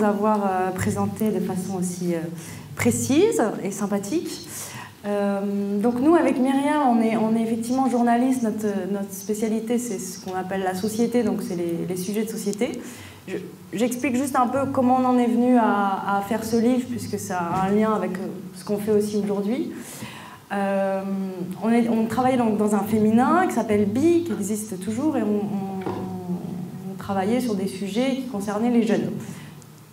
d'avoir présenté de façon aussi précise et sympathique. Donc nous, avec Myriam, on est effectivement journaliste. Notre spécialité, c'est ce qu'on appelle la société, donc c'est les sujets de société. J'explique juste un peu comment on en est venu à faire ce livre, puisque ça a un lien avec ce qu'on fait aussi aujourd'hui. On travaillait donc dans un féminin qui s'appelle Bi, qui existe toujours, et on travaillait sur des sujets qui concernaient les jeunes.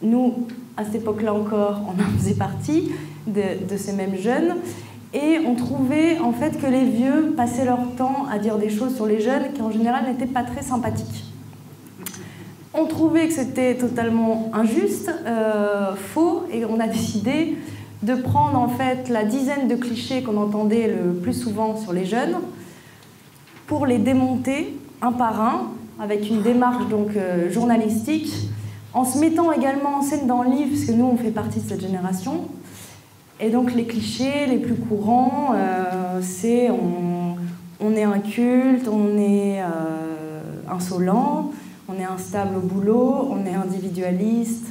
Nous, à cette époque-là encore, on en faisait partie de ces mêmes jeunes, et on trouvait en fait que les vieux passaient leur temps à dire des choses sur les jeunes qui en général n'étaient pas très sympathiques. On trouvait que c'était totalement injuste, faux, et on a décidé de prendre en fait la dizaine de clichés qu'on entendait le plus souvent sur les jeunes pour les démonter un par un avec une démarche donc journalistique, en se mettant également en scène dans le livre, parce que nous on fait partie de cette génération. Et donc les clichés les plus courants, c'est on est inculte, on est insolent, on est instable au boulot, on est individualiste.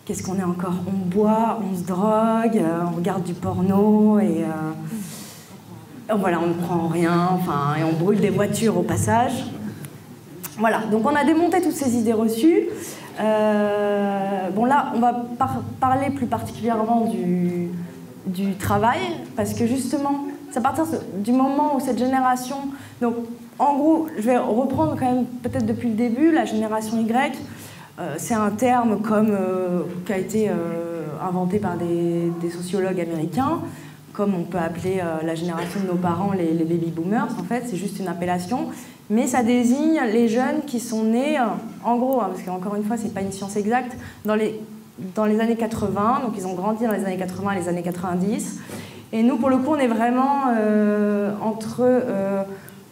Qu'est-ce qu'on est encore? On boit, on se drogue, on regarde du porno et voilà, on ne prend rien, enfin, et on brûle des voitures au passage. Voilà, donc on a démonté toutes ces idées reçues. Bon là, on va parler plus particulièrement du travail, parce que justement, c'est à partir du moment où cette génération... Donc, en gros, je vais reprendre quand même peut-être depuis le début, la génération Y. C'est un terme qui a été inventé par des sociologues américains, comme on peut appeler la génération de nos parents, les baby boomers, en fait, c'est juste une appellation. Mais ça désigne les jeunes qui sont nés, en gros, parce qu'encore une fois, c'est pas une science exacte, dans les années 80, donc ils ont grandi dans les années 80 et les années 90. Et nous, pour le coup, on est vraiment entre...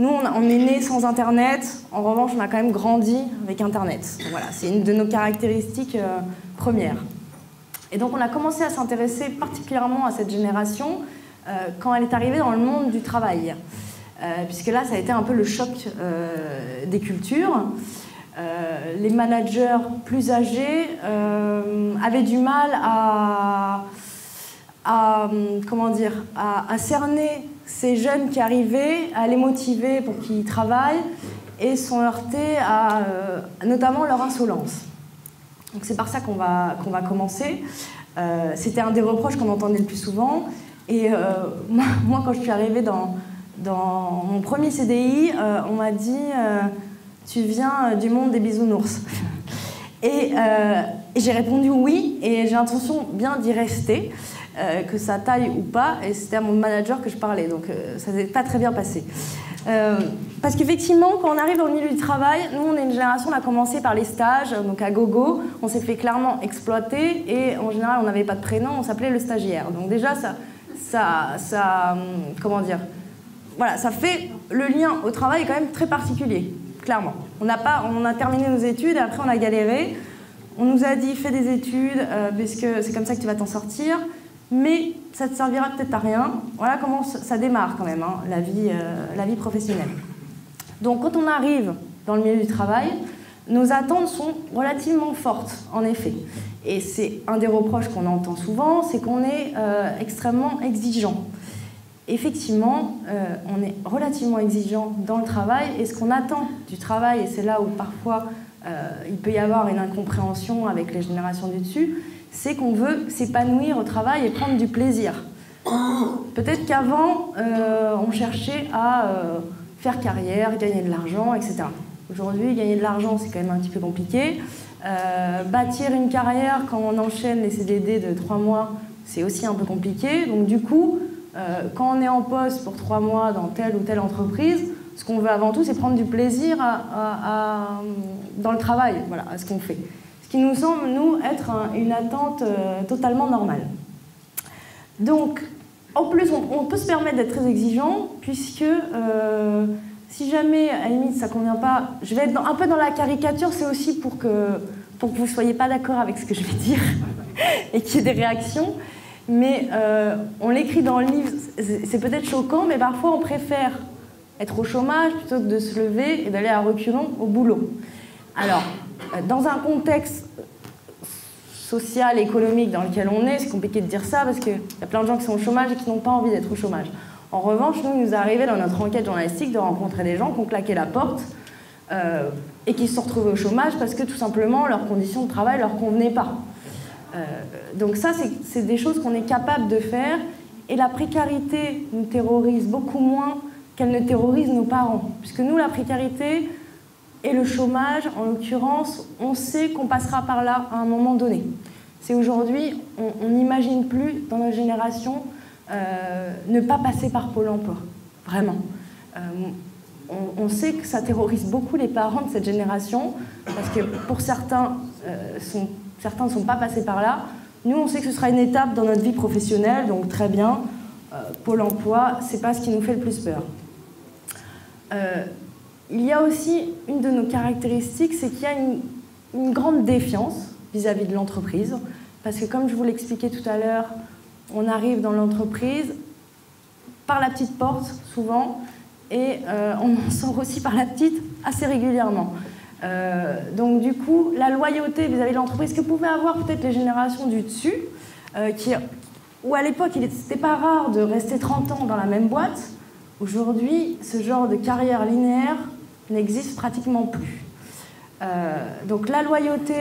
Nous, on est nés sans Internet. En revanche, on a quand même grandi avec Internet. Donc voilà, c'est une de nos caractéristiques premières. Et donc, on a commencé à s'intéresser particulièrement à cette génération quand elle est arrivée dans le monde du travail. Puisque là, ça a été un peu le choc des cultures. Les managers plus âgés avaient du mal à cerner ces jeunes qui arrivaient, à les motiver pour qu'ils travaillent, et sont heurtés à notamment leur insolence. Donc c'est par ça qu'on va commencer. C'était un des reproches qu'on entendait le plus souvent. Et moi, quand je suis arrivée dans mon premier CDI, on m'a dit tu viens du monde des bisounours. Et j'ai répondu oui, et j'ai l'intention bien d'y rester. Que ça taille ou pas, et c'était à mon manager que je parlais, donc ça s'est pas très bien passé. Parce qu'effectivement, quand on arrive dans le milieu du travail, nous on est une génération, on a commencé par les stages, donc à gogo, on s'est fait clairement exploiter, et en général on n'avait pas de prénom, on s'appelait le stagiaire. Donc déjà comment dire, voilà, ça fait le lien au travail est quand même très particulier, clairement. On a terminé nos études, et après on a galéré, on nous a dit fais des études, puisque c'est comme ça que tu vas t'en sortir. Mais ça ne te servira peut-être à rien. Voilà comment ça démarre quand même, hein, la vie professionnelle. Donc quand on arrive dans le milieu du travail, nos attentes sont relativement fortes, en effet. Et c'est un des reproches qu'on entend souvent, c'est qu'on est extrêmement exigeant. Effectivement, on est relativement exigeant dans le travail, et ce qu'on attend du travail, et c'est là où parfois il peut y avoir une incompréhension avec les générations du dessus, c'est qu'on veut s'épanouir au travail et prendre du plaisir. Peut-être qu'avant, on cherchait à faire carrière, gagner de l'argent, etc. Aujourd'hui, gagner de l'argent, c'est quand même un petit peu compliqué. Bâtir une carrière quand on enchaîne les CDD de 3 mois, c'est aussi un peu compliqué. Donc du coup, quand on est en poste pour 3 mois dans telle ou telle entreprise, ce qu'on veut avant tout, c'est prendre du plaisir dans le travail, voilà, à ce qu'on fait. Ce qui nous semble, nous, être une attente totalement normale. Donc, en plus, on peut se permettre d'être très exigeant, puisque si jamais, à la limite, ça ne convient pas, je vais être un peu dans la caricature, c'est aussi pour que vous ne soyez pas d'accord avec ce que je vais dire, et qu'il y ait des réactions. Mais on l'écrit dans le livre, c'est peut-être choquant, mais parfois on préfère être au chômage plutôt que de se lever et d'aller à reculons au boulot. Alors, dans un contexte social, économique dans lequel on est, c'est compliqué de dire ça parce qu'il y a plein de gens qui sont au chômage et qui n'ont pas envie d'être au chômage. En revanche, nous, il nous est arrivé dans notre enquête journalistique de rencontrer des gens qui ont claqué la porte et qui se sont retrouvés au chômage parce que tout simplement leurs conditions de travail ne leur convenaient pas. Donc ça, c'est des choses qu'on est capable de faire et la précarité nous terrorise beaucoup moins qu'elle ne terrorise nos parents. Puisque nous, la précarité et le chômage, en l'occurrence, on sait qu'on passera par là à un moment donné. C'est aujourd'hui, on n'imagine plus dans notre génération ne pas passer par Pôle emploi, vraiment. On sait que ça terrorise beaucoup les parents de cette génération, parce que pour certains, certains ne sont pas passés par là. Nous, on sait que ce sera une étape dans notre vie professionnelle, donc très bien, Pôle emploi, c'est pas ce qui nous fait le plus peur. Il y a aussi une de nos caractéristiques, c'est qu'il y a une grande défiance vis-à-vis de l'entreprise, parce que comme je vous l'expliquais tout à l'heure, on arrive dans l'entreprise par la petite porte, souvent, et on en sort aussi par la petite assez régulièrement. Donc du coup, la loyauté vis-à-vis de l'entreprise que pouvaient avoir peut-être les générations du dessus, où à l'époque, il n'était pas rare de rester 30 ans dans la même boîte, aujourd'hui, ce genre de carrière linéaire n'existe pratiquement plus. Donc la loyauté,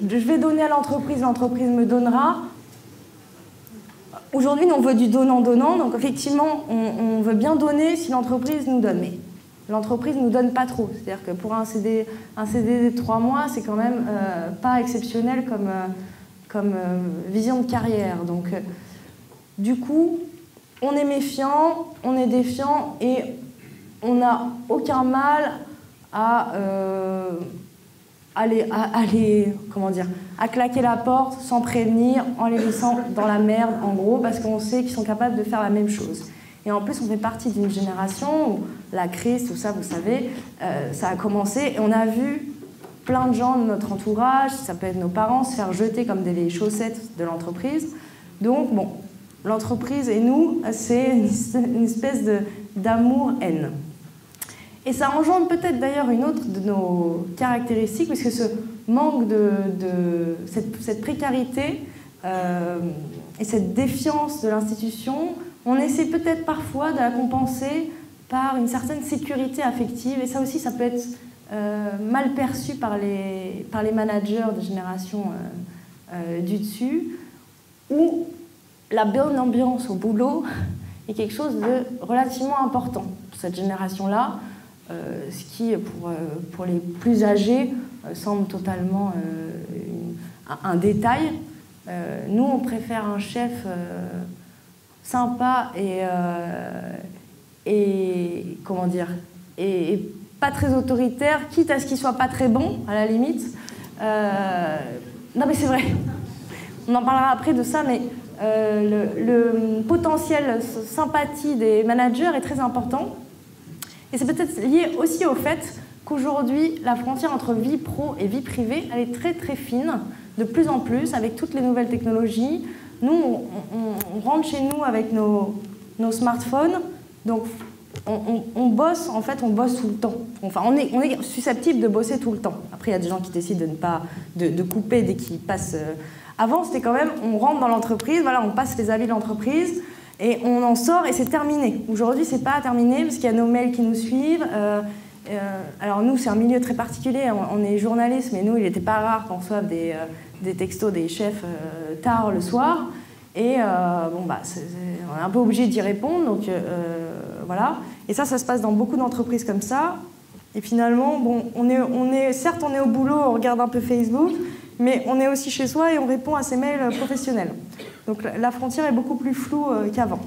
je vais donner à l'entreprise, l'entreprise me donnera. Aujourd'hui, on veut du donnant-donnant, donc effectivement, on veut bien donner si l'entreprise nous donne. Mais l'entreprise ne nous donne pas trop. C'est-à-dire que pour un CD de 3 mois, c'est quand même pas exceptionnel comme vision de carrière. Donc, du coup, on est méfiant, on est défiant et on n'a aucun mal à claquer la porte sans prévenir, en les laissant dans la merde, en gros, parce qu'on sait qu'ils sont capables de faire la même chose. Et en plus, on fait partie d'une génération où la crise, tout ça, vous savez, ça a commencé, et on a vu plein de gens de notre entourage, ça peut être nos parents, se faire jeter comme des vieilles chaussettes de l'entreprise. Donc, bon, l'entreprise et nous, c'est une espèce d'amour-haine. Et ça engendre peut-être d'ailleurs une autre de nos caractéristiques, puisque ce manque cette précarité et cette défiance de l'institution, on essaie peut-être parfois de la compenser par une certaine sécurité affective, et ça aussi, ça peut être mal perçu par les managers de génération du dessus, où la bonne ambiance au boulot est quelque chose de relativement important pour cette génération-là. Ce qui, pour les plus âgés, semble totalement un détail. Nous, on préfère un chef sympa et comment dire, et pas très autoritaire, quitte à ce qu'il soit pas très bon, à la limite. Non, mais c'est vrai. On en parlera après de ça, mais le potentiel sympathie des managers est très important. Et c'est peut-être lié aussi au fait qu'aujourd'hui, la frontière entre vie pro et vie privée, elle est très très fine, de plus en plus, avec toutes les nouvelles technologies. Nous, on rentre chez nous avec nos smartphones, donc on bosse, en fait, on bosse tout le temps. Enfin, on est susceptible de bosser tout le temps. Après, il y a des gens qui décident de ne pas de couper dès qu'ils passent. Avant, c'était quand même, on rentre dans l'entreprise, voilà, on passe les avis de l'entreprise, et on en sort et c'est terminé. Aujourd'hui, c'est pas terminé parce qu'il y a nos mails qui nous suivent. Alors nous, c'est un milieu très particulier. On est journalistes, mais nous, il n'était pas rare qu'on reçoive des textos des chefs tard le soir. Et bon, bah, on est un peu obligé d'y répondre. Donc voilà. Et ça se passe dans beaucoup d'entreprises comme ça. Et finalement, bon, certes, on est au boulot, on regarde un peu Facebook, mais on est aussi chez soi et on répond à ses mails professionnels. Donc la frontière est beaucoup plus floue qu'avant.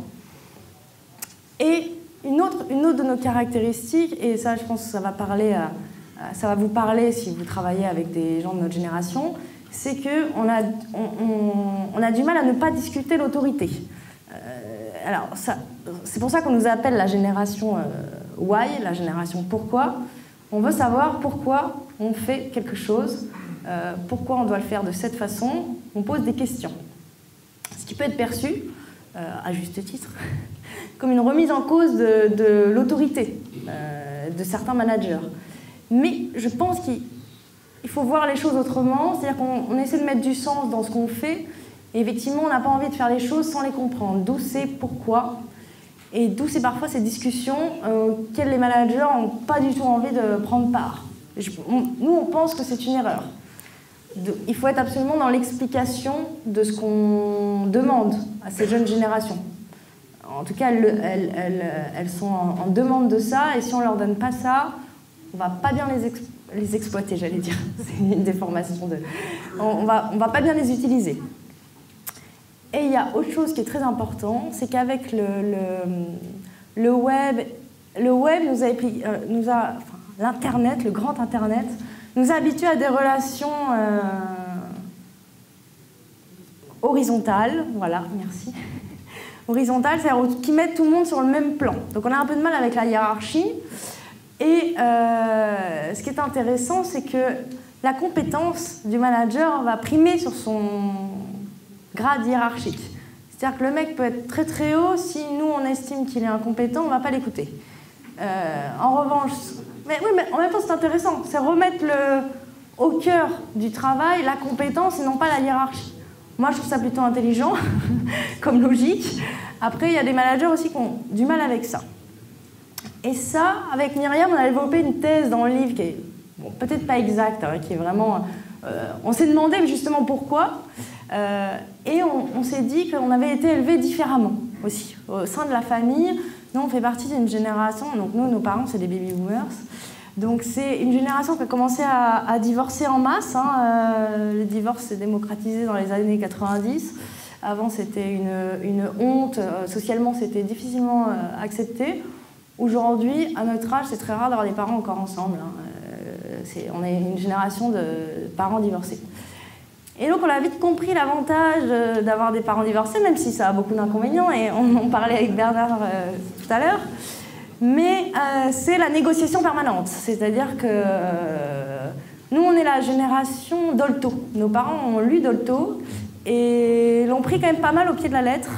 Et une autre de nos caractéristiques, et ça je pense que ça va vous parler si vous travaillez avec des gens de notre génération, c'est qu'on a du mal à ne pas discuter l'autorité. Alors c'est pour ça qu'on nous appelle la génération Why, la génération pourquoi. On veut savoir pourquoi on fait quelque chose, pourquoi on doit le faire de cette façon. On pose des questions. Ce qui peut être perçu, à juste titre, comme une remise en cause de l'autorité de certains managers. Mais je pense qu'il il faut voir les choses autrement, c'est-à-dire qu'on essaie de mettre du sens dans ce qu'on fait, et effectivement, on n'a pas envie de faire les choses sans les comprendre, d'où c'est, pourquoi, et d'où c'est parfois ces discussions auxquelles les managers n'ont pas du tout envie de prendre part. Nous, on pense que c'est une erreur. Il faut être absolument dans l'explication de ce qu'on demande à ces jeunes générations. En tout cas, elles sont en demande de ça, et si on ne leur donne pas ça, on ne va pas bien les exploiter, j'allais dire. C'est une déformation de... On va pas bien les utiliser. Et il y a autre chose qui est très important, c'est qu'avec le web l'Internet, le grand Internet, nous a habitués à des relations horizontales, voilà, merci. Horizontales, c'est-à-dire qui mettent tout le monde sur le même plan. Donc on a un peu de mal avec la hiérarchie. Et ce qui est intéressant, c'est que la compétence du manager va primer sur son grade hiérarchique. C'est-à-dire que le mec peut être très très haut, si nous on estime qu'il est incompétent, on ne va pas l'écouter. En revanche, mais en même temps c'est intéressant, c'est remettre au cœur du travail la compétence et non pas la hiérarchie. Moi je trouve ça plutôt intelligent, comme logique. Après il y a des managers aussi qui ont du mal avec ça. Et ça, avec Myriam, on a développé une thèse dans le livre qui est peut-être pas exacte, hein, qui est vraiment... on s'est demandé justement pourquoi, et on s'est dit qu'on avait été élevés différemment aussi, au sein de la famille. Nous, on fait partie d'une génération, donc nous, nos parents, c'est des baby boomers, donc c'est une génération qui a commencé à divorcer en masse. Hein, le divorce s'est démocratisé dans les années 90. Avant, c'était une honte, socialement, c'était difficilement accepté. Aujourd'hui, à notre âge, c'est très rare d'avoir des parents encore ensemble. Hein. On est une génération de parents divorcés. Et donc, on a vite compris l'avantage d'avoir des parents divorcés, même si ça a beaucoup d'inconvénients, et on en parlait avec Bernard tout à l'heure. Mais c'est la négociation permanente. C'est-à-dire que nous, on est la génération Dolto. Nos parents ont lu Dolto et l'ont pris quand même pas mal au pied de la lettre.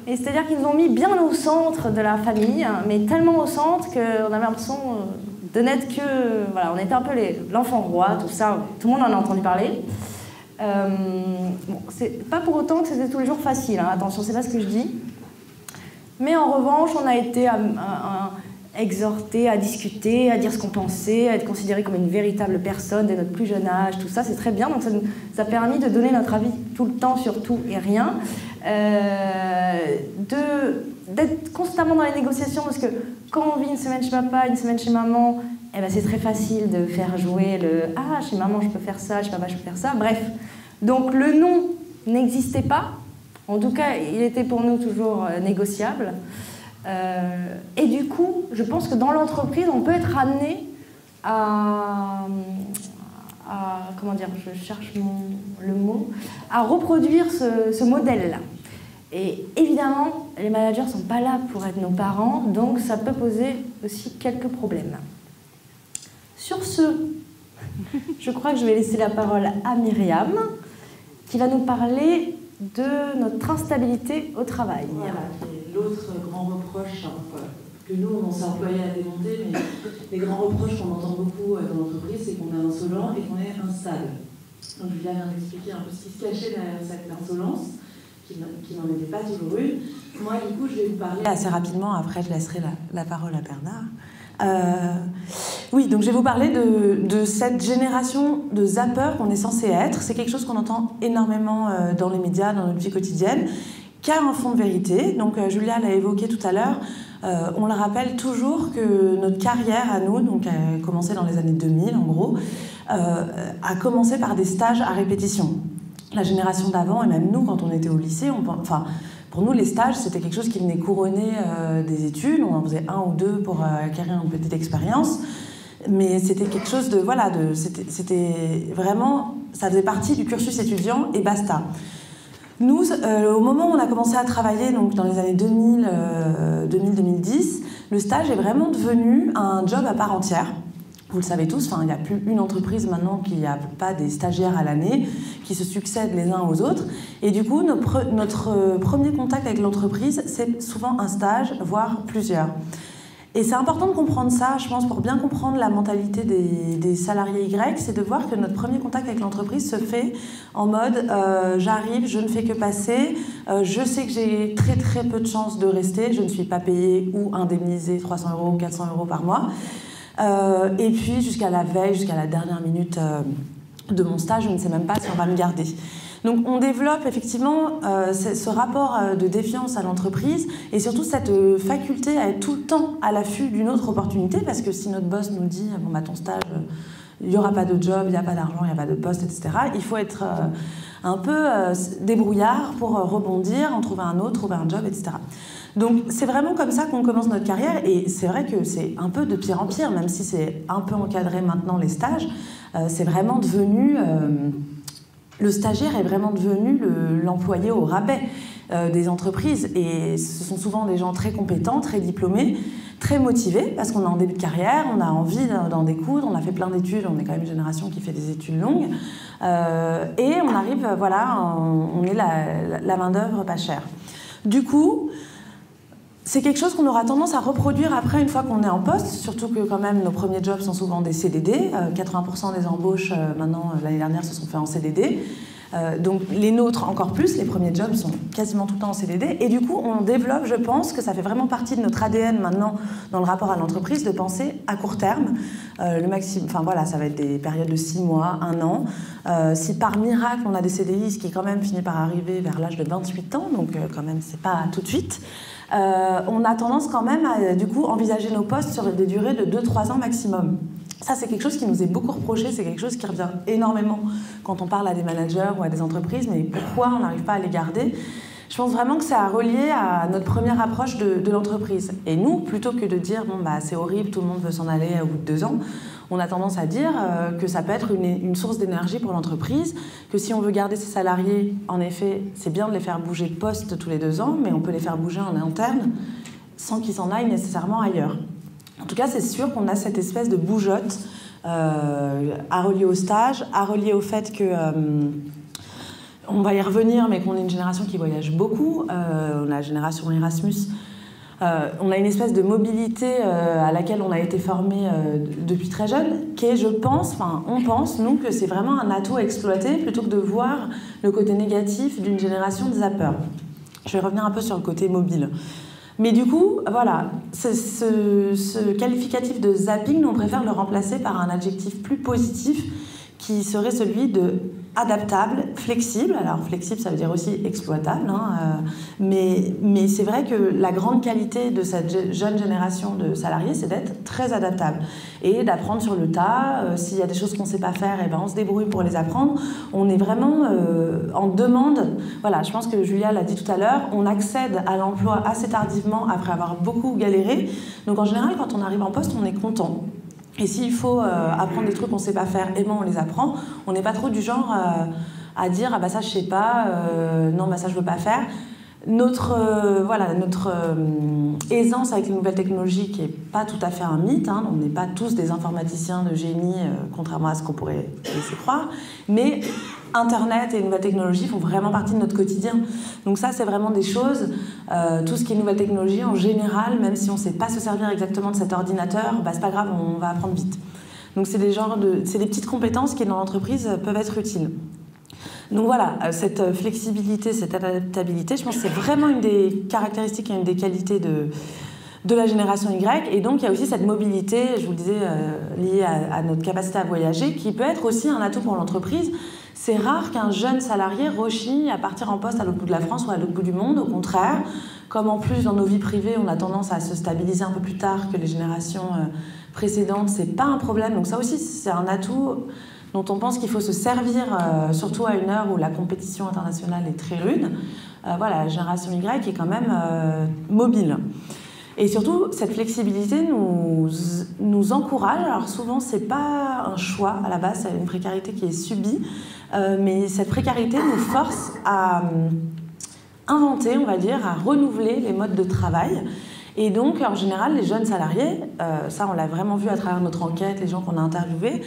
Et c'est-à-dire qu'ils nous ont mis bien au centre de la famille, mais tellement au centre qu'on avait l'impression de n'être que... Voilà, on était un peu l'enfant roi, tout ça, tout le monde en a entendu parler. Bon, c'est pas pour autant que c'était tous les jours facile, hein, attention, c'est pas ce que je dis. Mais en revanche, on a été exhortés à discuter, à dire ce qu'on pensait, à être considérés comme une véritable personne dès notre plus jeune âge, tout ça, c'est très bien. Donc ça a permis de donner notre avis tout le temps sur tout et rien. D'être constamment dans les négociations, parce que quand on vit une semaine chez papa, une semaine chez maman, eh ben c'est très facile de faire jouer le « Ah, chez maman je peux faire ça, chez papa je peux faire ça », bref. Donc le non n'existait pas, en tout cas il était pour nous toujours négociable. Et du coup, je pense que dans l'entreprise, on peut être amené à comment dire, je cherche le mot, à reproduire ce modèle-là. Et évidemment, les managers ne sont pas là pour être nos parents, donc ça peut poser aussi quelques problèmes. Sur ce, je crois que je vais laisser la parole à Myriam, qui va nous parler de notre instabilité au travail. Voilà, l'autre grand reproche que nous, on s'est employé à démonter, mais les grands reproches qu'on entend beaucoup dans l'entreprise, c'est qu'on est insolent et qu'on est instable. Donc Julia vient d'expliquer un peu ce qui se cachait derrière cette insolence, qui n'en était pas toujours une. Moi, du coup, je vais vous parler assez rapidement, après je laisserai la parole à Bernard. Oui, donc je vais vous parler de cette génération de zappeurs qu'on est censé être. C'est quelque chose qu'on entend énormément dans les médias, dans notre vie quotidienne, qui a un fond de vérité. Donc Julia l'a évoqué tout à l'heure. On le rappelle toujours que notre carrière à nous, donc a commencé dans les années 2000 en gros, a commencé par des stages à répétition. La génération d'avant, et même nous quand on était au lycée, pour nous les stages c'était quelque chose qui venait couronner des études. On en faisait 1 ou 2 pour acquérir une petite expérience. Mais c'était quelque chose de... Voilà, c'était vraiment... Ça faisait partie du cursus étudiant et basta. Nous, au moment où on a commencé à travailler, donc dans les années 2000-2010, le stage est vraiment devenu un job à part entière. Vous le savez tous, il n'y a plus une entreprise maintenant qui n'a pas des stagiaires à l'année, qui se succèdent les uns aux autres. Et du coup, notre premier contact avec l'entreprise, c'est souvent un stage, voire plusieurs. Et c'est important de comprendre ça, je pense, pour bien comprendre la mentalité des salariés Y, c'est de voir que notre premier contact avec l'entreprise se fait en mode j'arrive, je ne fais que passer, je sais que j'ai très très peu de chances de rester, je ne suis pas payée ou indemnisée 300 €, 400 € par mois. Et puis jusqu'à la veille, jusqu'à la dernière minute de mon stage, je ne sais même pas si on va me garder. Donc on développe effectivement ce rapport de défiance à l'entreprise et surtout cette faculté à être tout le temps à l'affût d'une autre opportunité, parce que si notre boss nous dit bon bah ton stage, il n'y aura pas de job, il n'y a pas d'argent, il n'y a pas de poste, etc. Il faut être un peu débrouillard pour rebondir, en trouver un autre, trouver un job, etc. Donc c'est vraiment comme ça qu'on commence notre carrière, et c'est vrai que c'est un peu de pire en pire, même si c'est un peu encadré maintenant les stages, c'est vraiment devenu... le stagiaire est vraiment devenu l'employé au rabais des entreprises, et ce sont souvent des gens très compétents, très diplômés, très motivés, parce qu'on est en début de carrière, on a envie d'en découdre, on a fait plein d'études, on est quand même une génération qui fait des études longues, et on arrive, voilà, on est la main-d'œuvre pas chère. Du coup, c'est quelque chose qu'on aura tendance à reproduire après une fois qu'on est en poste, surtout que quand même nos premiers jobs sont souvent des CDD. 80% des embauches maintenant, l'année dernière, se sont faites en CDD. Donc les nôtres encore plus, les premiers jobs sont quasiment tout le temps en CDD. Et du coup, on développe, je pense, que ça fait vraiment partie de notre ADN maintenant dans le rapport à l'entreprise, de penser à court terme. Le maximum, enfin voilà, ça va être des périodes de 6 mois, 1 an. Si par miracle on a des CDI, ce qui quand même finit par arriver vers l'âge de 28 ans, donc quand même c'est pas tout de suite. On a tendance quand même à du coup envisager nos postes sur des durées de 2-3 ans maximum. Ça, c'est quelque chose qui nous est beaucoup reproché, c'est quelque chose qui revient énormément quand on parle à des managers ou à des entreprises, mais pourquoi on n'arrive pas à les garder ? Je pense vraiment que c'est à relier à notre première approche de l'entreprise. Et nous, plutôt que de dire bon, bah, c'est horrible, tout le monde veut s'en aller au bout de 2 ans, on a tendance à dire que ça peut être une source d'énergie pour l'entreprise, que si on veut garder ses salariés, en effet, c'est bien de les faire bouger de poste tous les 2 ans, mais on peut les faire bouger en interne sans qu'ils s'en aillent nécessairement ailleurs. En tout cas, c'est sûr qu'on a cette espèce de bougeotte à relier au stage, à relier au fait que... on va y revenir, mais qu'on est une génération qui voyage beaucoup. On a la génération Erasmus. On a une espèce de mobilité à laquelle on a été formé depuis très jeune, qui est, je pense, enfin, on pense, nous, que c'est vraiment un atout à exploiter plutôt que de voir le côté négatif d'une génération de zappeurs. Je vais revenir un peu sur le côté mobile. Mais du coup, voilà, ce qualificatif de zapping, nous, on préfère le remplacer par un adjectif plus positif qui serait celui de adaptable, flexible. Alors flexible, ça veut dire aussi exploitable, hein, mais c'est vrai que la grande qualité de cette jeune génération de salariés, c'est d'être très adaptable et d'apprendre sur le tas. S'il y a des choses qu'on ne sait pas faire, eh ben, on se débrouille pour les apprendre. On est vraiment en demande. Voilà, je pense que Julia l'a dit tout à l'heure, on accède à l'emploi assez tardivement après avoir beaucoup galéré. Donc en général, quand on arrive en poste, on est content. Et s'il faut apprendre des trucs qu'on ne sait pas faire, eh ben on les apprend. On n'est pas trop du genre à dire « ah bah ça je sais pas, non bah ça je veux pas faire ». Notre aisance avec les nouvelles technologies, qui n'est pas tout à fait un mythe, hein, on n'est pas tous des informaticiens de génie, contrairement à ce qu'on pourrait laisser croire, mais Internet et les nouvelles technologies font vraiment partie de notre quotidien. Donc ça, c'est vraiment des choses, tout ce qui est nouvelles technologies, en général, même si on ne sait pas se servir exactement de cet ordinateur, bah, c'est pas grave, on va apprendre vite. Donc c'est des petites compétences qui, dans l'entreprise, peuvent être utiles. Donc voilà, cette flexibilité, cette adaptabilité, je pense que c'est vraiment une des caractéristiques et une des qualités de la génération Y. Et donc il y a aussi cette mobilité, je vous le disais, liée à notre capacité à voyager, qui peut être aussi un atout pour l'entreprise. C'est rare qu'un jeune salarié rechigne à partir en poste à l'autre bout de la France ou à l'autre bout du monde. Au contraire, comme en plus dans nos vies privées, on a tendance à se stabiliser un peu plus tard que les générations précédentes, c'est pas un problème. Donc ça aussi, c'est un atout dont on pense qu'il faut se servir, surtout à une heure où la compétition internationale est très rude. Voilà, la génération Y est quand même mobile. Et surtout, cette flexibilité nous encourage. Alors souvent, c'est pas un choix à la base, c'est une précarité qui est subie, mais cette précarité nous force à inventer, on va dire, à renouveler les modes de travail. Et donc, en général, les jeunes salariés, ça on l'a vraiment vu à travers notre enquête, les gens qu'on a interviewés,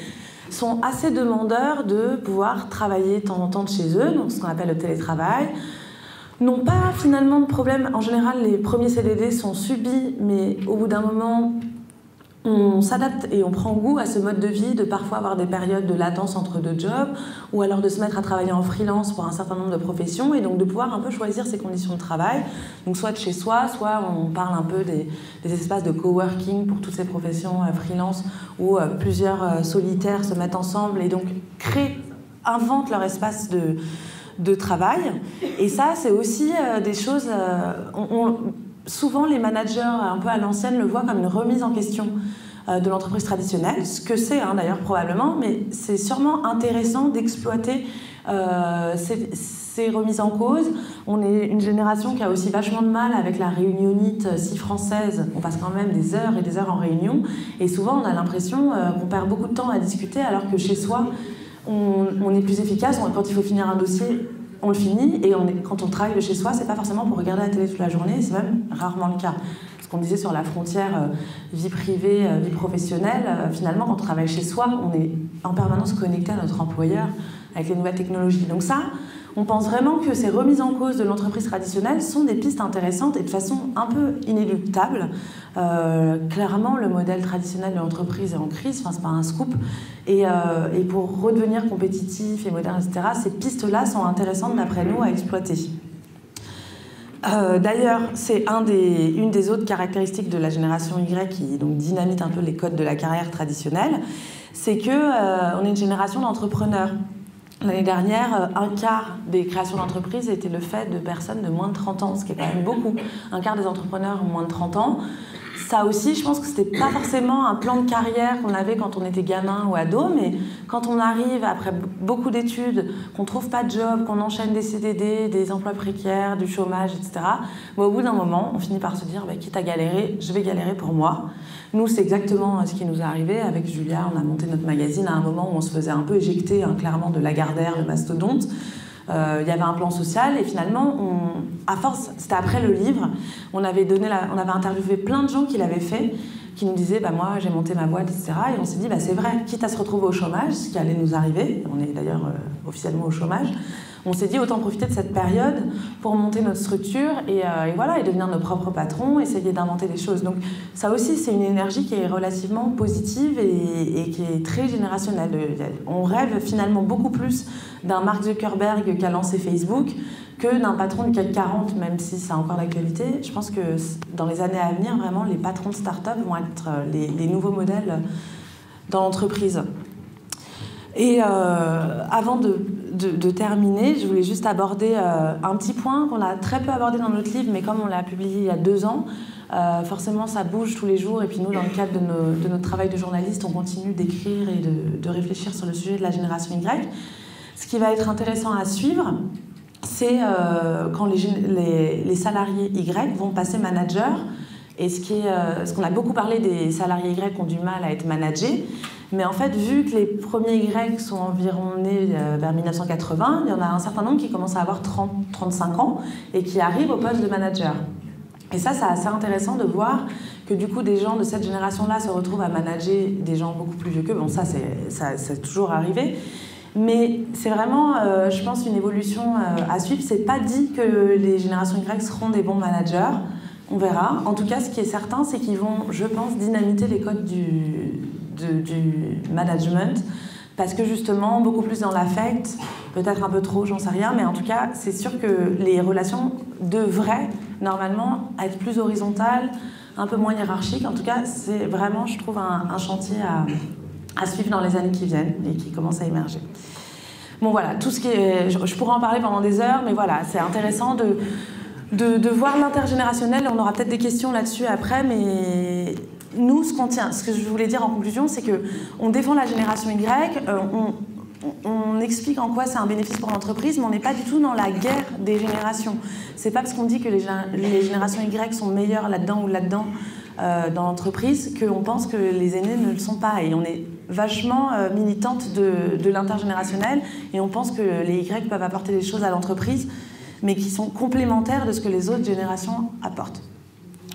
sont assez demandeurs de pouvoir travailler de temps en temps de chez eux, donc ce qu'on appelle le télétravail. n'ont pas finalement de problème. En général, les premiers CDD sont subis, mais au bout d'un moment, on s'adapte et on prend goût à ce mode de vie, de parfois avoir des périodes de latence entre deux jobs, ou alors de se mettre à travailler en freelance pour un certain nombre de professions, et donc de pouvoir un peu choisir ses conditions de travail, donc soit de chez soi, soit on parle un peu des espaces de coworking pour toutes ces professions freelance, où plusieurs solitaires se mettent ensemble et donc inventent leur espace de travail. Et ça, c'est aussi des choses... souvent, les managers un peu à l'ancienne le voient comme une remise en question de l'entreprise traditionnelle, ce que c'est d'ailleurs probablement, mais c'est sûrement intéressant d'exploiter ces remises en cause. On est une génération qui a aussi vachement de mal avec la réunionite si française. On passe quand même des heures et des heures en réunion, et souvent on a l'impression qu'on perd beaucoup de temps à discuter, alors que chez soi, on est plus efficace. Quand il faut finir un dossier, on le finit, et quand on travaille de chez soi, c'est pas forcément pour regarder la télé toute la journée, c'est même rarement le cas. Ce qu'on disait sur la frontière vie privée, vie professionnelle, finalement, quand on travaille chez soi, on est en permanence connecté à notre employeur avec les nouvelles technologies. Donc ça, on pense vraiment que ces remises en cause de l'entreprise traditionnelle sont des pistes intéressantes et de façon un peu inéluctable. Clairement, le modèle traditionnel de l'entreprise est en crise, enfin, c'est pas un scoop. Et pour redevenir compétitif et moderne, etc., ces pistes-là sont intéressantes, d'après nous, à exploiter. D'ailleurs, c'est une des autres caractéristiques de la génération Y qui donc dynamite un peu les codes de la carrière traditionnelle, c'est qu'on est une génération d'entrepreneurs. L'année dernière, un quart des créations d'entreprises était le fait de personnes de moins de 30 ans, ce qui est quand même beaucoup. Un quart des entrepreneurs ont moins de 30 ans. Ça aussi, je pense que c'était pas forcément un plan de carrière qu'on avait quand on était gamin ou ado, mais quand on arrive après beaucoup d'études, qu'on trouve pas de job, qu'on enchaîne des CDD, des emplois précaires, du chômage, etc., au bout d'un moment, on finit par se dire, quitte à galérer, je vais galérer pour moi. Nous, c'est exactement ce qui nous est arrivé. Avec Julia, on a monté notre magazine à un moment où on se faisait un peu éjecter clairement de Lagardère, de Mastodonte. Il y avait un plan social, et finalement, à force, c'était après le livre, on avait interviewé plein de gens qui l'avaient fait, qui nous disaient moi j'ai monté ma boîte, etc. Et on s'est dit c'est vrai, quitte à se retrouver au chômage, ce qui allait nous arriver, on est d'ailleurs officiellement au chômage, on s'est dit autant profiter de cette période pour monter notre structure et devenir nos propres patrons, essayer d'inventer des choses. Donc ça aussi, c'est une énergie qui est relativement positive et qui est très générationnelle. On rêve finalement beaucoup plus d'un Mark Zuckerberg qui a lancé Facebook que d'un patron du CAC 40, même si c'est encore d'actualité. Je pense que dans les années à venir, vraiment, les patrons de start-up vont être les nouveaux modèles dans l'entreprise. Et avant de terminer, je voulais juste aborder un petit point qu'on a très peu abordé dans notre livre, mais comme on l'a publié il y a 2 ans, forcément ça bouge tous les jours, et puis nous, dans le cadre de notre travail de journaliste, on continue d'écrire et de réfléchir sur le sujet de la génération Y. Ce qui va être intéressant à suivre, c'est quand les salariés Y vont passer manager. Et ce qu'on a beaucoup parlé des salariés Y qui ont du mal à être managés, mais en fait, vu que les premiers Y sont environ nés vers 1980, il y en a un certain nombre qui commencent à avoir 30-35 ans et qui arrivent au poste de manager. Et ça, c'est assez intéressant de voir que du coup, des gens de cette génération-là se retrouvent à manager des gens beaucoup plus vieux qu'eux. Bon, ça, c'est toujours arrivé. Mais c'est vraiment, je pense, une évolution à suivre. C'est pas dit que les générations Y seront des bons managers. On verra. En tout cas, ce qui est certain, c'est qu'ils vont, je pense, dynamiter les codes du management, parce que justement, beaucoup plus dans l'affect, peut-être un peu trop, j'en sais rien, mais en tout cas, c'est sûr que les relations devraient, normalement, être plus horizontales, un peu moins hiérarchiques. En tout cas, c'est vraiment, je trouve, un chantier à suivre dans les années qui viennent et qui commence à émerger. Bon, voilà, tout ce qui est... Je pourrais en parler pendant des heures, mais voilà, c'est intéressant de voir l'intergénérationnel. On aura peut-être des questions là-dessus après, mais nous, ce que je voulais dire en conclusion, c'est qu'on défend la génération Y, on explique en quoi c'est un bénéfice pour l'entreprise, mais on n'est pas du tout dans la guerre des générations. C'est pas parce qu'on dit que les générations Y sont meilleures là-dedans ou là-dedans dans l'entreprise qu'on pense que les aînés ne le sont pas. Et on est vachement militante de l'intergénérationnel, et on pense que les Y peuvent apporter des choses à l'entreprise, mais qui sont complémentaires de ce que les autres générations apportent.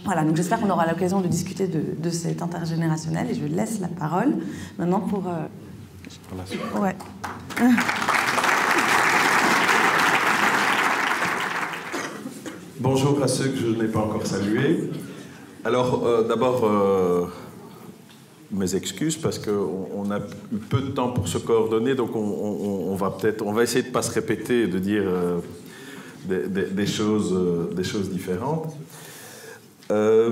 Voilà, donc j'espère qu'on aura l'occasion de discuter de cet intergénérationnel, et je laisse la parole maintenant pour la suite. Ouais. Bonjour à ceux que je n'ai pas encore salués. Alors, d'abord, mes excuses parce qu'on a eu peu de temps pour se coordonner, donc on va essayer de ne pas se répéter et de dire des choses différentes. Je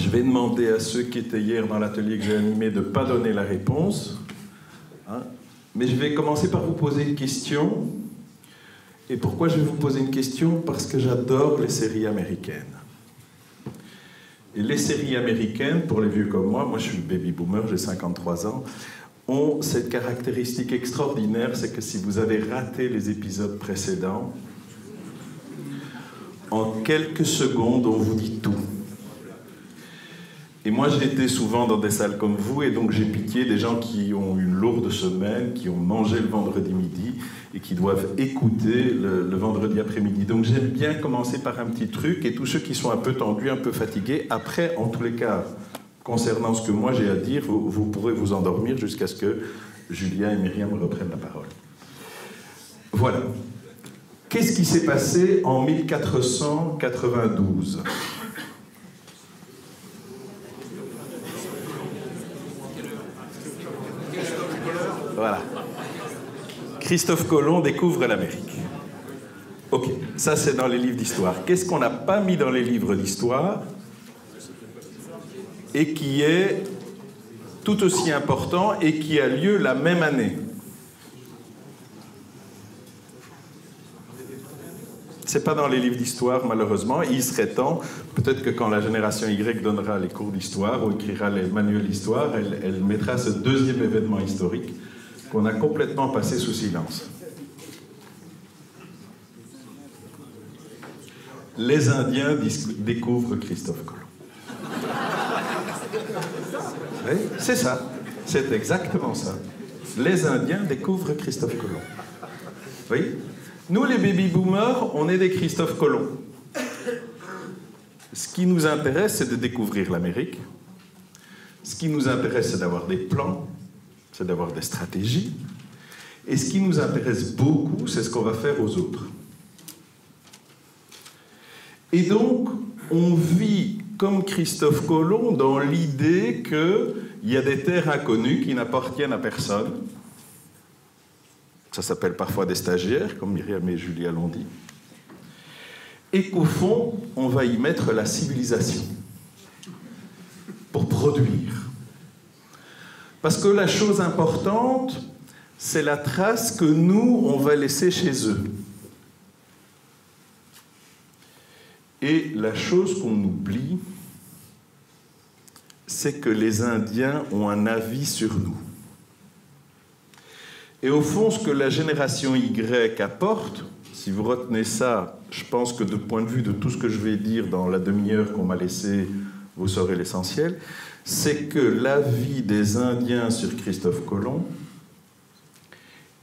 vais demander à ceux qui étaient hier dans l'atelier que j'ai animé de ne pas donner la réponse. Hein, mais je vais commencer par vous poser une question. Et pourquoi je vais vous poser une question? Parce que j'adore les séries américaines. Et les séries américaines, pour les vieux comme moi je suis baby boomer, j'ai 53 ans, ont cette caractéristique extraordinaire, c'est que si vous avez raté les épisodes précédents, en quelques secondes, on vous dit tout. Et moi, j'ai été souvent dans des salles comme vous, et donc j'ai pitié des gens qui ont une lourde semaine, qui ont mangé le vendredi midi, et qui doivent écouter le vendredi après-midi. Donc j'aime bien commencer par un petit truc, et tous ceux qui sont un peu tendus, un peu fatigués, après, en tous les cas, concernant ce que moi j'ai à dire, vous pourrez vous endormir jusqu'à ce que Julia et Myriam reprennent la parole. Voilà. Qu'est-ce qui s'est passé en 1492 ? Voilà. Christophe Colomb découvre l'Amérique. Ok, ça c'est dans les livres d'histoire. Qu'est-ce qu'on n'a pas mis dans les livres d'histoire et qui est tout aussi important et qui a lieu la même année? C'est pas dans les livres d'histoire, malheureusement. Il serait temps, peut-être que quand la génération Y donnera les cours d'histoire ou écrira les manuels d'histoire, elle mettra ce deuxième événement historique qu'on a complètement passé sous silence. Les Indiens découvrent Christophe Colomb. Oui, c'est ça. C'est exactement ça. Les Indiens découvrent Christophe Colomb. Oui. Nous, les baby-boomers, on est des Christophe Colomb. Ce qui nous intéresse, c'est de découvrir l'Amérique. Ce qui nous intéresse, c'est d'avoir des plans, c'est d'avoir des stratégies. Et ce qui nous intéresse beaucoup, c'est ce qu'on va faire aux autres. Et donc, on vit comme Christophe Colomb dans l'idée qu'il y a des terres inconnues qui n'appartiennent à personne. Ça s'appelle parfois des stagiaires, comme Myriam et Julia l'ont dit. Et qu'au fond, on va y mettre la civilisation pour produire. Parce que la chose importante, c'est la trace que nous, on va laisser chez eux. Et la chose qu'on oublie, c'est que les Indiens ont un avis sur nous. Et au fond, ce que la génération Y apporte, si vous retenez ça, je pense que du point de vue de tout ce que je vais dire dans la demi-heure qu'on m'a laissée, vous saurez l'essentiel, c'est que l'avis des Indiens sur Christophe Colomb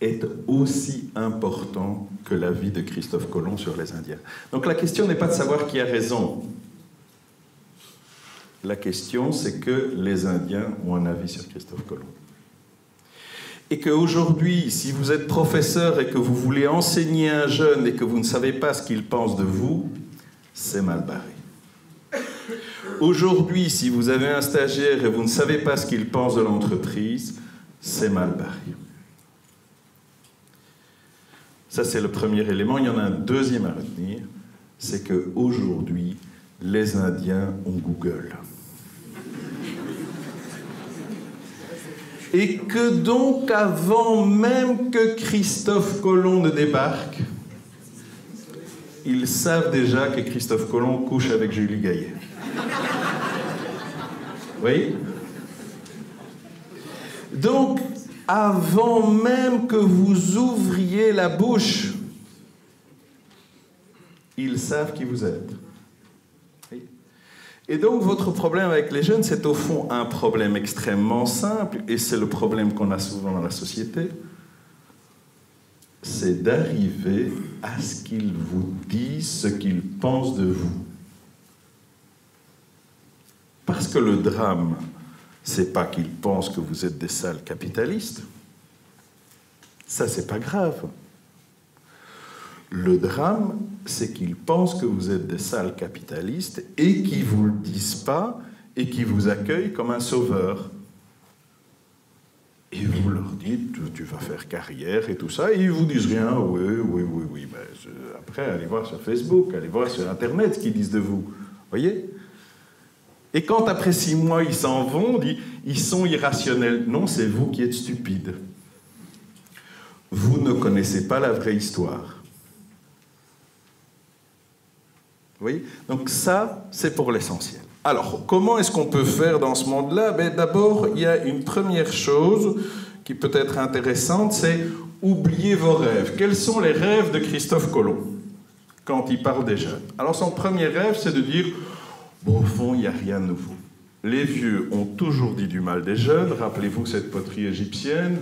est aussi important que l'avis de Christophe Colomb sur les Indiens. Donc la question n'est pas de savoir qui a raison. La question, c'est que les Indiens ont un avis sur Christophe Colomb. Et qu'aujourd'hui, si vous êtes professeur et que vous voulez enseigner un jeune et que vous ne savez pas ce qu'il pense de vous, c'est mal barré. Aujourd'hui, si vous avez un stagiaire et vous ne savez pas ce qu'il pense de l'entreprise, c'est mal barré. Ça, c'est le premier élément. Il y en a un deuxième à retenir, c'est qu'aujourd'hui, les Indiens ont Google. Et que donc, avant même que Christophe Colomb ne débarque, ils savent déjà que Christophe Colomb couche avec Julie Gaillet. Oui? Donc, avant même que vous ouvriez la bouche, ils savent qui vous êtes. Oui? Et donc, votre problème avec les jeunes, c'est au fond un problème extrêmement simple, et c'est le problème qu'on a souvent dans la société, c'est d'arriver à ce qu'ils vous disent ce qu'ils pensent de vous. Parce que le drame, c'est pas qu'ils pensent que vous êtes des sales capitalistes. Ça, c'est pas grave. Le drame, c'est qu'ils pensent que vous êtes des sales capitalistes et qu'ils ne vous le disent pas et qu'ils vous accueillent comme un sauveur. Et vous leur dites, tu vas faire carrière et tout ça, et ils vous disent rien, oui. Ben, après, allez voir sur Facebook, allez voir sur Internet ce qu'ils disent de vous. Voyez? Et quand après 6 mois, ils s'en vont, on dit, ils sont irrationnels. Non, c'est vous qui êtes stupides. Vous ne connaissez pas la vraie histoire. Vous voyez? Donc ça, c'est pour l'essentiel. Alors, comment est-ce qu'on peut faire dans ce monde-là? Ben, d'abord, il y a une première chose qui peut être intéressante, c'est oublier vos rêves. Quels sont les rêves de Christophe Colomb quand il parle des jeunes? Alors, son premier rêve, c'est de dire, bon, au fond, il n'y a rien de nouveau. Les vieux ont toujours dit du mal des jeunes. Rappelez-vous cette poterie égyptienne,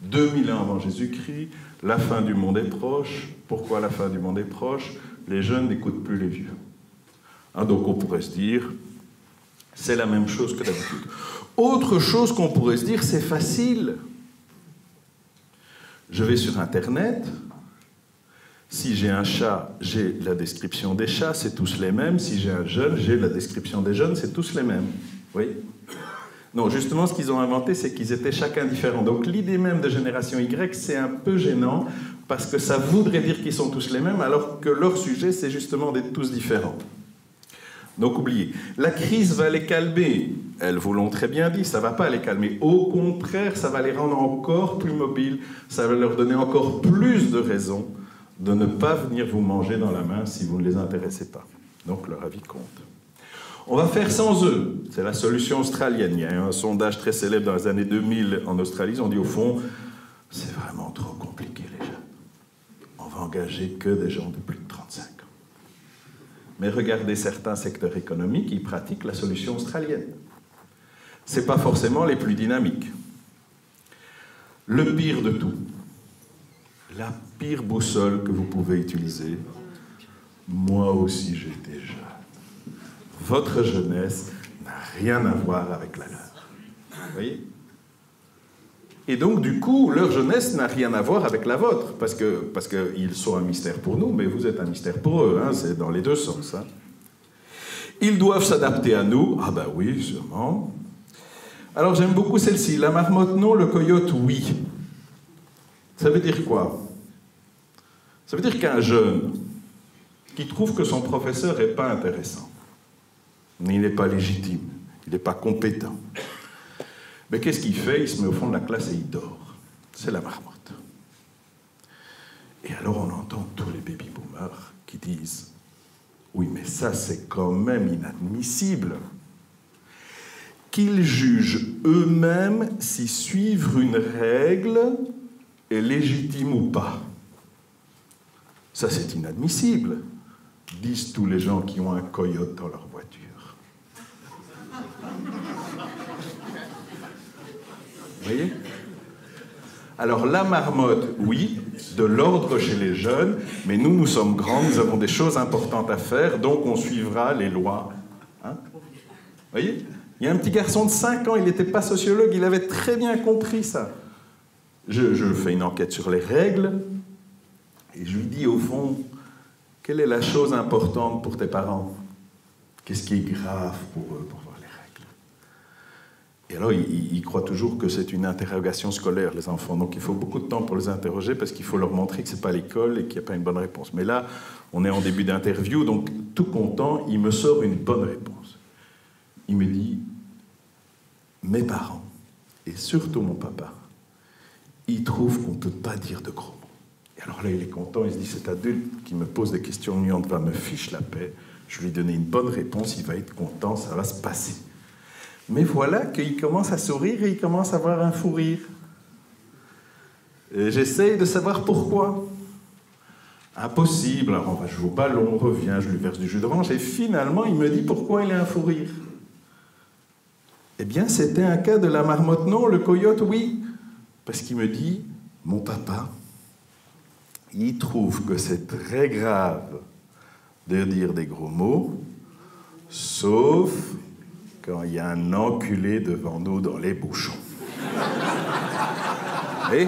2000 ans avant Jésus-Christ, la fin du monde est proche. Pourquoi la fin du monde est proche? Les jeunes n'écoutent plus les vieux. Donc on pourrait se dire, c'est la même chose que d'habitude. Autre chose qu'on pourrait se dire, c'est facile. Je vais sur Internet, si j'ai un chat, j'ai la description des chats, c'est tous les mêmes. Si j'ai un jeune, j'ai la description des jeunes, c'est tous les mêmes. Oui? Non, justement, ce qu'ils ont inventé, c'est qu'ils étaient chacun différents. Donc l'idée même de génération Y, c'est un peu gênant, parce que ça voudrait dire qu'ils sont tous les mêmes, alors que leur sujet, c'est justement d'être tous différents. Donc oubliez, la crise va les calmer. Elles vous l'ont très bien dit, ça ne va pas les calmer. Au contraire, ça va les rendre encore plus mobiles, ça va leur donner encore plus de raisons de ne pas venir vous manger dans la main si vous ne les intéressez pas. Donc leur avis compte. On va faire sans eux, c'est la solution australienne. Il y a un sondage très célèbre dans les années 2000 en Australie, ils ont dit au fond, c'est vraiment trop compliqué les jeunes. On va engager que des gens de plus de 35 ans. Mais regardez certains secteurs économiques, ils pratiquent la solution australienne. Ce n'est pas forcément les plus dynamiques. Le pire de tout, la pire boussole que vous pouvez utiliser, moi aussi j'étais jeune. Votre jeunesse n'a rien à voir avec la leur. Vous voyez? Et donc, du coup, leur jeunesse n'a rien à voir avec la vôtre, parce qu'ils sont un mystère pour nous, mais vous êtes un mystère pour eux, hein, c'est dans les deux sens. Hein. Ils doivent s'adapter à nous. Ah ben oui, sûrement. Alors, j'aime beaucoup celle-ci. La marmotte non, le coyote oui. Ça veut dire quoi? Ça veut dire qu'un jeune qui trouve que son professeur n'est pas intéressant, il n'est pas légitime, il n'est pas compétent, mais qu'est-ce qu'il fait? Il se met au fond de la classe et il dort. C'est la marmotte. Et alors on entend tous les baby-boomers qui disent « Oui, mais ça, c'est quand même inadmissible. » Qu'ils jugent eux-mêmes si suivre une règle est légitime ou pas. Ça, c'est inadmissible, disent tous les gens qui ont un coyote dans leur voiture. Vous voyez? Alors la marmotte, oui, de l'ordre chez les jeunes, mais nous, nous sommes grands, nous avons des choses importantes à faire, donc on suivra les lois. Hein? Vous voyez? Il y a un petit garçon de 5 ans, il n'était pas sociologue, il avait très bien compris ça. Je fais une enquête sur les règles, et je lui dis au fond, quelle est la chose importante pour tes parents? Qu'est-ce qui est grave pour eux, pour voir les règles? Et alors, ils croient toujours que c'est une interrogation scolaire, les enfants. Donc, il faut beaucoup de temps pour les interroger parce qu'il faut leur montrer que ce n'est pas l'école et qu'il n'y a pas une bonne réponse. Mais là, on est en début d'interview, donc tout content, il me sort une bonne réponse. Il me dit, mes parents, et surtout mon papa, ils trouvent qu'on ne peut pas dire de gros mots. Et alors là, il est content, il se dit, cet adulte qui me pose des questions nuantes va me fiche la paix, je lui ai donné une bonne réponse, il va être content, ça va se passer. Mais voilà qu'il commence à sourire et il commence à avoir un fou rire. Et j'essaye de savoir pourquoi. Impossible, alors on va jouer au ballon, on revient, je lui verse du jus d'orange, et finalement, il me dit pourquoi il a un fou rire. Eh bien, c'était un cas de la marmotte non, le coyote oui. Parce qu'il me dit, mon papa, il trouve que c'est très grave de dire des gros mots, sauf quand il y a un enculé devant nous dans les bouchons. Et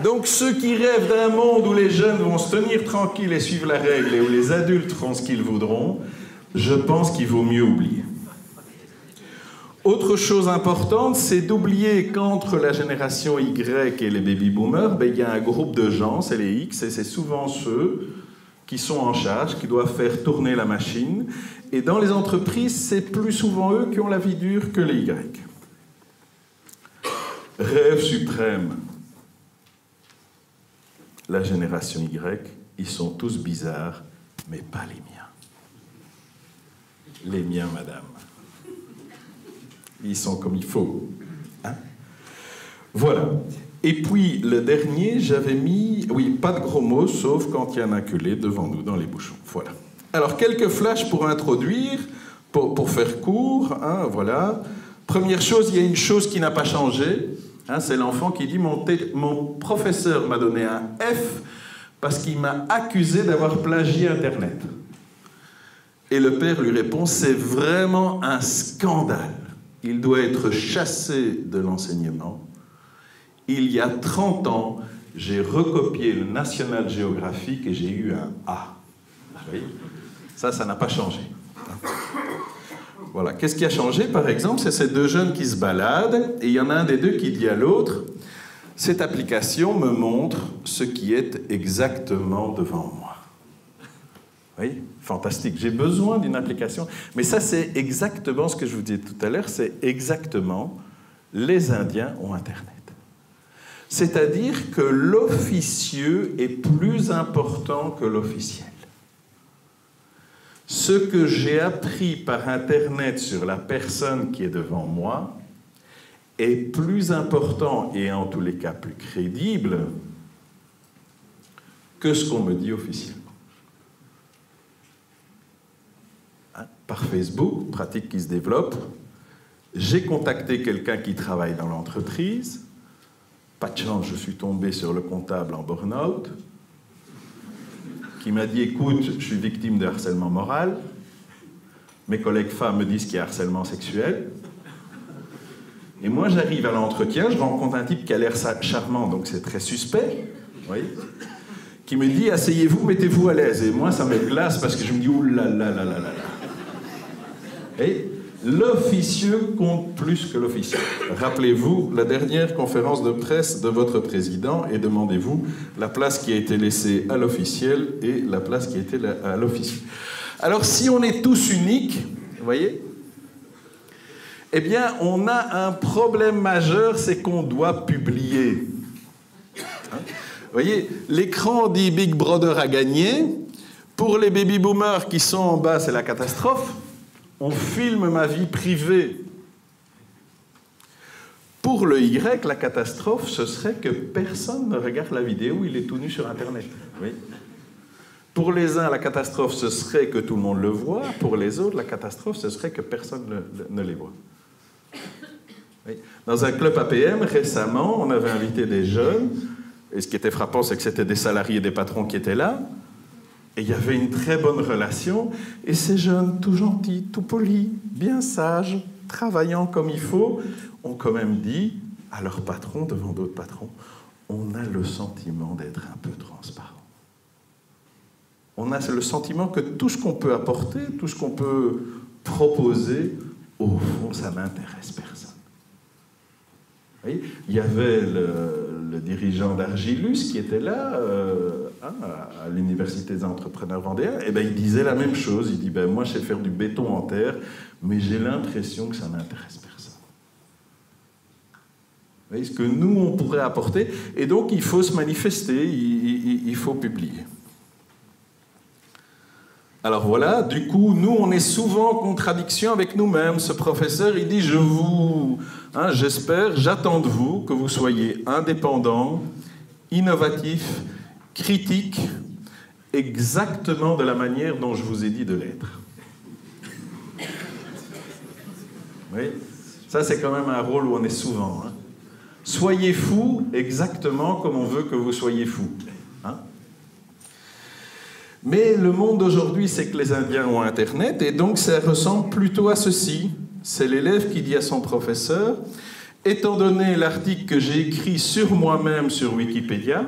Donc ceux qui rêvent d'un monde où les jeunes vont se tenir tranquilles et suivre la règle et où les adultes feront ce qu'ils voudront, je pense qu'il vaut mieux oublier. Autre chose importante, c'est d'oublier qu'entre la génération Y et les baby-boomers, il y a un groupe de gens, c'est les X, et c'est souvent ceux qui sont en charge, qui doivent faire tourner la machine. Et dans les entreprises, c'est plus souvent eux qui ont la vie dure que les Y. Rêve suprême. La génération Y, ils sont tous bizarres, mais pas les miens. Les miens, madame. Ils sont comme il faut. Hein? Voilà. Et puis, le dernier, j'avais mis... Oui, pas de gros mots, sauf quand il y a un acculé devant nous dans les bouchons. Voilà. Alors, quelques flashs pour introduire, pour faire court. Hein, voilà. Première chose, il y a une chose qui n'a pas changé. Hein, c'est l'enfant qui dit « Mon professeur m'a donné un F parce qu'il m'a accusé d'avoir plagié Internet. » Et le père lui répond « C'est vraiment un scandale. Il doit être chassé de l'enseignement. Il y a 30 ans, j'ai recopié le National Geographic et j'ai eu un A. » Vous voyez ? Ça n'a pas changé. Voilà. Qu'est-ce qui a changé, par exemple? C'est ces deux jeunes qui se baladent et il y en a un des deux qui dit à l'autre « Cette application me montre ce qui est exactement devant moi. » Oui, fantastique. J'ai besoin d'une application. Mais ça, c'est exactement ce que je vous disais tout à l'heure, c'est exactement les Indiens ont Internet. C'est-à-dire que l'officieux est plus important que l'officiel. Ce que j'ai appris par Internet sur la personne qui est devant moi est plus important et en tous les cas plus crédible que ce qu'on me dit officiellement. Par Facebook, pratique qui se développe, j'ai contacté quelqu'un qui travaille dans l'entreprise. Pas de chance, je suis tombé sur le comptable en burn-out, qui m'a dit « Écoute, je suis victime de harcèlement moral. Mes collègues femmes me disent qu'il y a harcèlement sexuel. » Et moi, j'arrive à l'entretien, je rencontre un type qui a l'air charmant, donc c'est très suspect, vous voyez, qui me dit « Asseyez-vous, mettez-vous à l'aise. » Et moi, ça me glace parce que je me dis « Ouh là là là là là là. » Et l'officieux compte plus que l'officiel. Rappelez-vous la dernière conférence de presse de votre président et demandez-vous la place qui a été laissée à l'officiel et la place qui a été à l'officiel. Alors, si on est tous uniques, vous voyez, eh bien, on a un problème majeur, c'est qu'on doit publier. Hein? Vous voyez, l'écran dit Big Brother a gagné. Pour les baby-boomers qui sont en bas, c'est la catastrophe. On filme ma vie privée. Pour le Y, la catastrophe, ce serait que personne ne regarde la vidéo où il est tout nu sur Internet. Oui. Pour les uns, la catastrophe, ce serait que tout le monde le voit. Pour les autres, la catastrophe, ce serait que personne ne les voit. Oui. Dans un club APM, récemment, on avait invité des jeunes. Et ce qui était frappant, c'est que c'était des salariés et des patrons qui étaient là. Et il y avait une très bonne relation. Et ces jeunes, tout gentils, tout polis, bien sages, travaillant comme il faut, ont quand même dit à leur patron, devant d'autres patrons, on a le sentiment d'être un peu transparent. On a le sentiment que tout ce qu'on peut apporter, tout ce qu'on peut proposer, au fond, ça n'intéresse personne. Vous voyez, il y avait le dirigeant d'Argilus qui était là, à l'Université des entrepreneurs vendéens, et il disait la même chose. Il dit, moi je sais faire du béton en terre, mais j'ai l'impression que ça n'intéresse personne. Vous voyez ce que nous on pourrait apporter, et donc il faut se manifester, il faut publier. Alors voilà, du coup, nous, on est souvent en contradiction avec nous-mêmes. Ce professeur, il dit, j'espère, j'attends de vous que vous soyez indépendants, innovatifs, critiques, exactement de la manière dont je vous ai dit de l'être. Oui, ça c'est quand même un rôle où on est souvent. Hein. Soyez fous exactement comme on veut que vous soyez fous. Hein. Mais le monde d'aujourd'hui, c'est que les Indiens ont Internet, et donc ça ressemble plutôt à ceci. C'est l'élève qui dit à son professeur, étant donné l'article que j'ai écrit sur moi-même sur Wikipédia,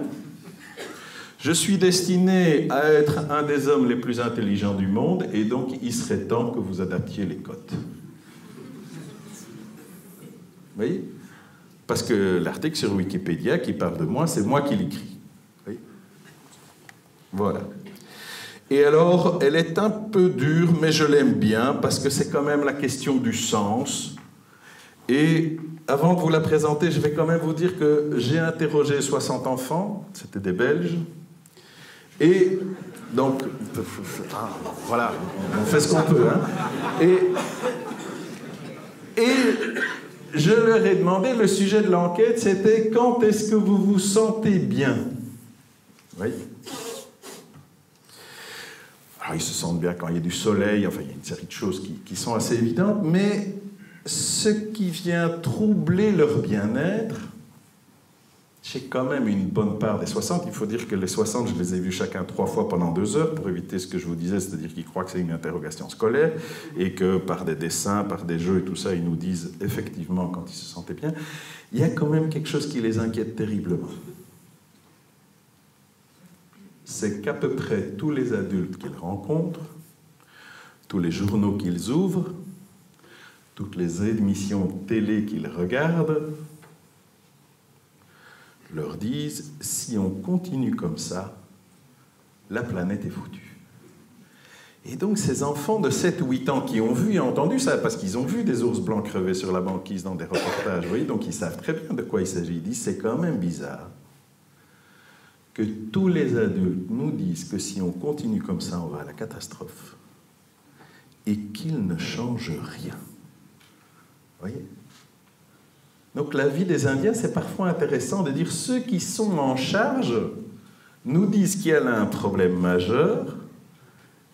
je suis destiné à être un des hommes les plus intelligents du monde, et donc il serait temps que vous adaptiez les cotes. Vous voyez? Parce que l'article sur Wikipédia qui parle de moi, c'est moi qui l'écris. Voilà. Et alors, elle est un peu dure, mais je l'aime bien, parce que c'est quand même la question du sens. Et avant de vous la présenter, je vais quand même vous dire que j'ai interrogé 60 enfants, c'était des Belges, et donc, voilà, on fait ce qu'on peut, hein. Et je leur ai demandé, le sujet de l'enquête, c'était « Quand est-ce que vous vous sentez bien ?» Oui. Alors, ils se sentent bien quand il y a du soleil, enfin, il y a une série de choses qui sont assez évidentes, mais ce qui vient troubler leur bien-être, c'est quand même une bonne part des 60. Il faut dire que les 60, je les ai vus chacun 3 fois pendant 2 heures, pour éviter ce que je vous disais, c'est-à-dire qu'ils croient que c'est une interrogation scolaire, et que par des dessins, par des jeux et tout ça, ils nous disent effectivement quand ils se sentaient bien. Il y a quand même quelque chose qui les inquiète terriblement. C'est qu'à peu près tous les adultes qu'ils rencontrent, tous les journaux qu'ils ouvrent, toutes les émissions télé qu'ils regardent, leur disent « Si on continue comme ça, la planète est foutue ». Et donc ces enfants de 7 ou 8 ans qui ont vu et entendu ça, parce qu'ils ont vu des ours blancs crever sur la banquise dans des reportages, vous voyez, donc ils savent très bien de quoi il s'agit. Ils disent « C'est quand même bizarre que tous les adultes nous disent que si on continue comme ça, on va à la catastrophe, et qu'ils ne changent rien. » Vous voyez ? Donc la vie des Indiens, c'est parfois intéressant de dire ceux qui sont en charge nous disent qu'il y a là un problème majeur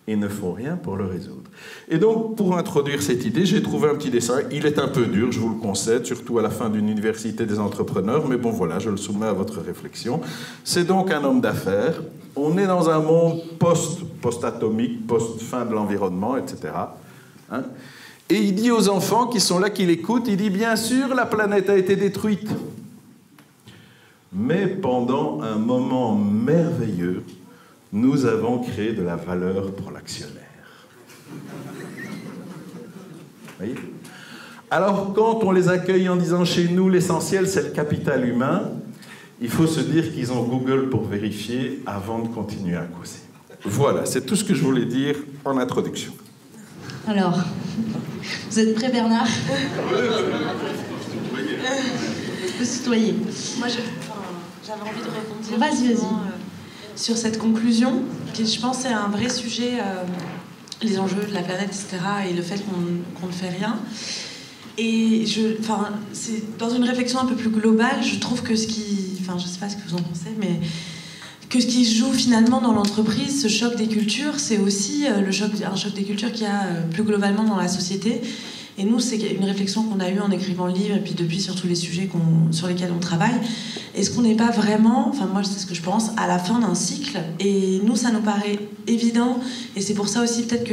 et ne font rien pour le résoudre. Et donc, pour introduire cette idée, j'ai trouvé un petit dessin. Il est un peu dur, je vous le concède, surtout à la fin d'une université des entrepreneurs, mais bon voilà, je le soumets à votre réflexion. C'est donc un homme d'affaires. On est dans un monde post-atomique, post-fin de l'environnement, etc. Hein ? Et il dit aux enfants qui sont là, qui l'écoutent, il dit « Bien sûr, la planète a été détruite. Mais pendant un moment merveilleux, nous avons créé de la valeur pour l'actionnaire. » Voyez ? Alors, quand on les accueille en disant « Chez nous, l'essentiel, c'est le capital humain », il faut se dire qu'ils ont Google pour vérifier avant de continuer à causer. Voilà, c'est tout ce que je voulais dire en introduction. Alors, vous êtes prêt, Bernard? Je peux se tutoyer. Moi, j'avais envie de rebondir. Vas-y. Sur cette conclusion, qui je pense est un vrai sujet, les enjeux de la planète, etc., et le fait qu'on ne fait rien. Et c'est dans une réflexion un peu plus globale, je trouve que je sais pas ce que vous en pensez, mais que ce qui se joue finalement dans l'entreprise, ce choc des cultures, c'est aussi un choc des cultures qu'il y a plus globalement dans la société. Et nous, c'est une réflexion qu'on a eue en écrivant le livre, et puis depuis sur tous les sujets sur lesquels on travaille. Est-ce qu'on n'est pas vraiment, enfin moi c'est ce que je pense, à la fin d'un cycle? Et nous, ça nous paraît évident, et c'est pour ça aussi peut-être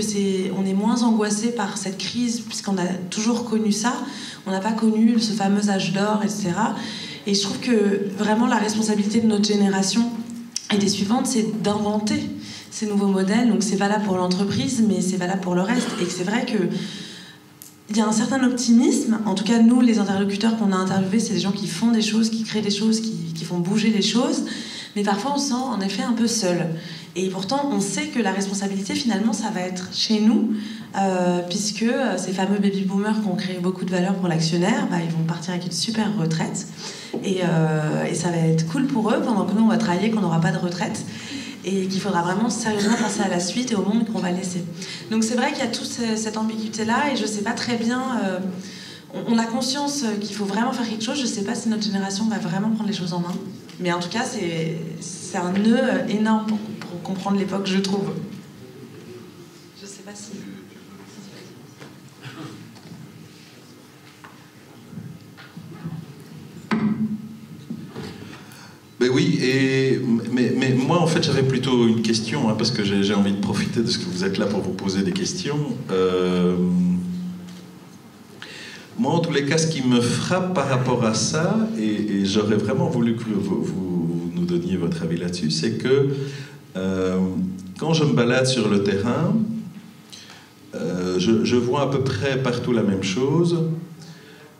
on est moins angoissé par cette crise, puisqu'on a toujours connu ça. On n'a pas connu ce fameux âge d'or, etc. Et je trouve que vraiment la responsabilité de notre génération et des suivantes, c'est d'inventer ces nouveaux modèles. Donc c'est valable pour l'entreprise, mais c'est valable pour le reste. Et c'est vrai qu'il y a un certain optimisme. En tout cas, nous, les interlocuteurs qu'on a interviewés, c'est des gens qui font des choses, qui créent des choses, qui font bouger les choses. Mais parfois, on se sent en effet un peu seul. Et pourtant, on sait que la responsabilité, finalement, ça va être chez nous, puisque ces fameux baby-boomers qui ont créé beaucoup de valeur pour l'actionnaire, ils vont partir avec une super retraite. Et ça va être cool pour eux, pendant que nous, on va travailler, qu'on n'aura pas de retraite. Et qu'il faudra vraiment sérieusement penser à la suite et au monde qu'on va laisser. Donc c'est vrai qu'il y a toute cette ambiguïté-là, et je ne sais pas très bien... on a conscience qu'il faut vraiment faire quelque chose. Je ne sais pas si notre génération va vraiment prendre les choses en main. Mais en tout cas, c'est un nœud énorme pour comprendre l'époque, je trouve. Je ne sais pas si... Ben oui, mais moi en fait j'avais plutôt une question, parce que j'ai envie de profiter de ce que vous êtes là pour vous poser des questions. Moi, en tous les cas, ce qui me frappe par rapport à ça, et j'aurais vraiment voulu que vous nous donniez votre avis là-dessus, c'est que quand je me balade sur le terrain, je vois à peu près partout la même chose,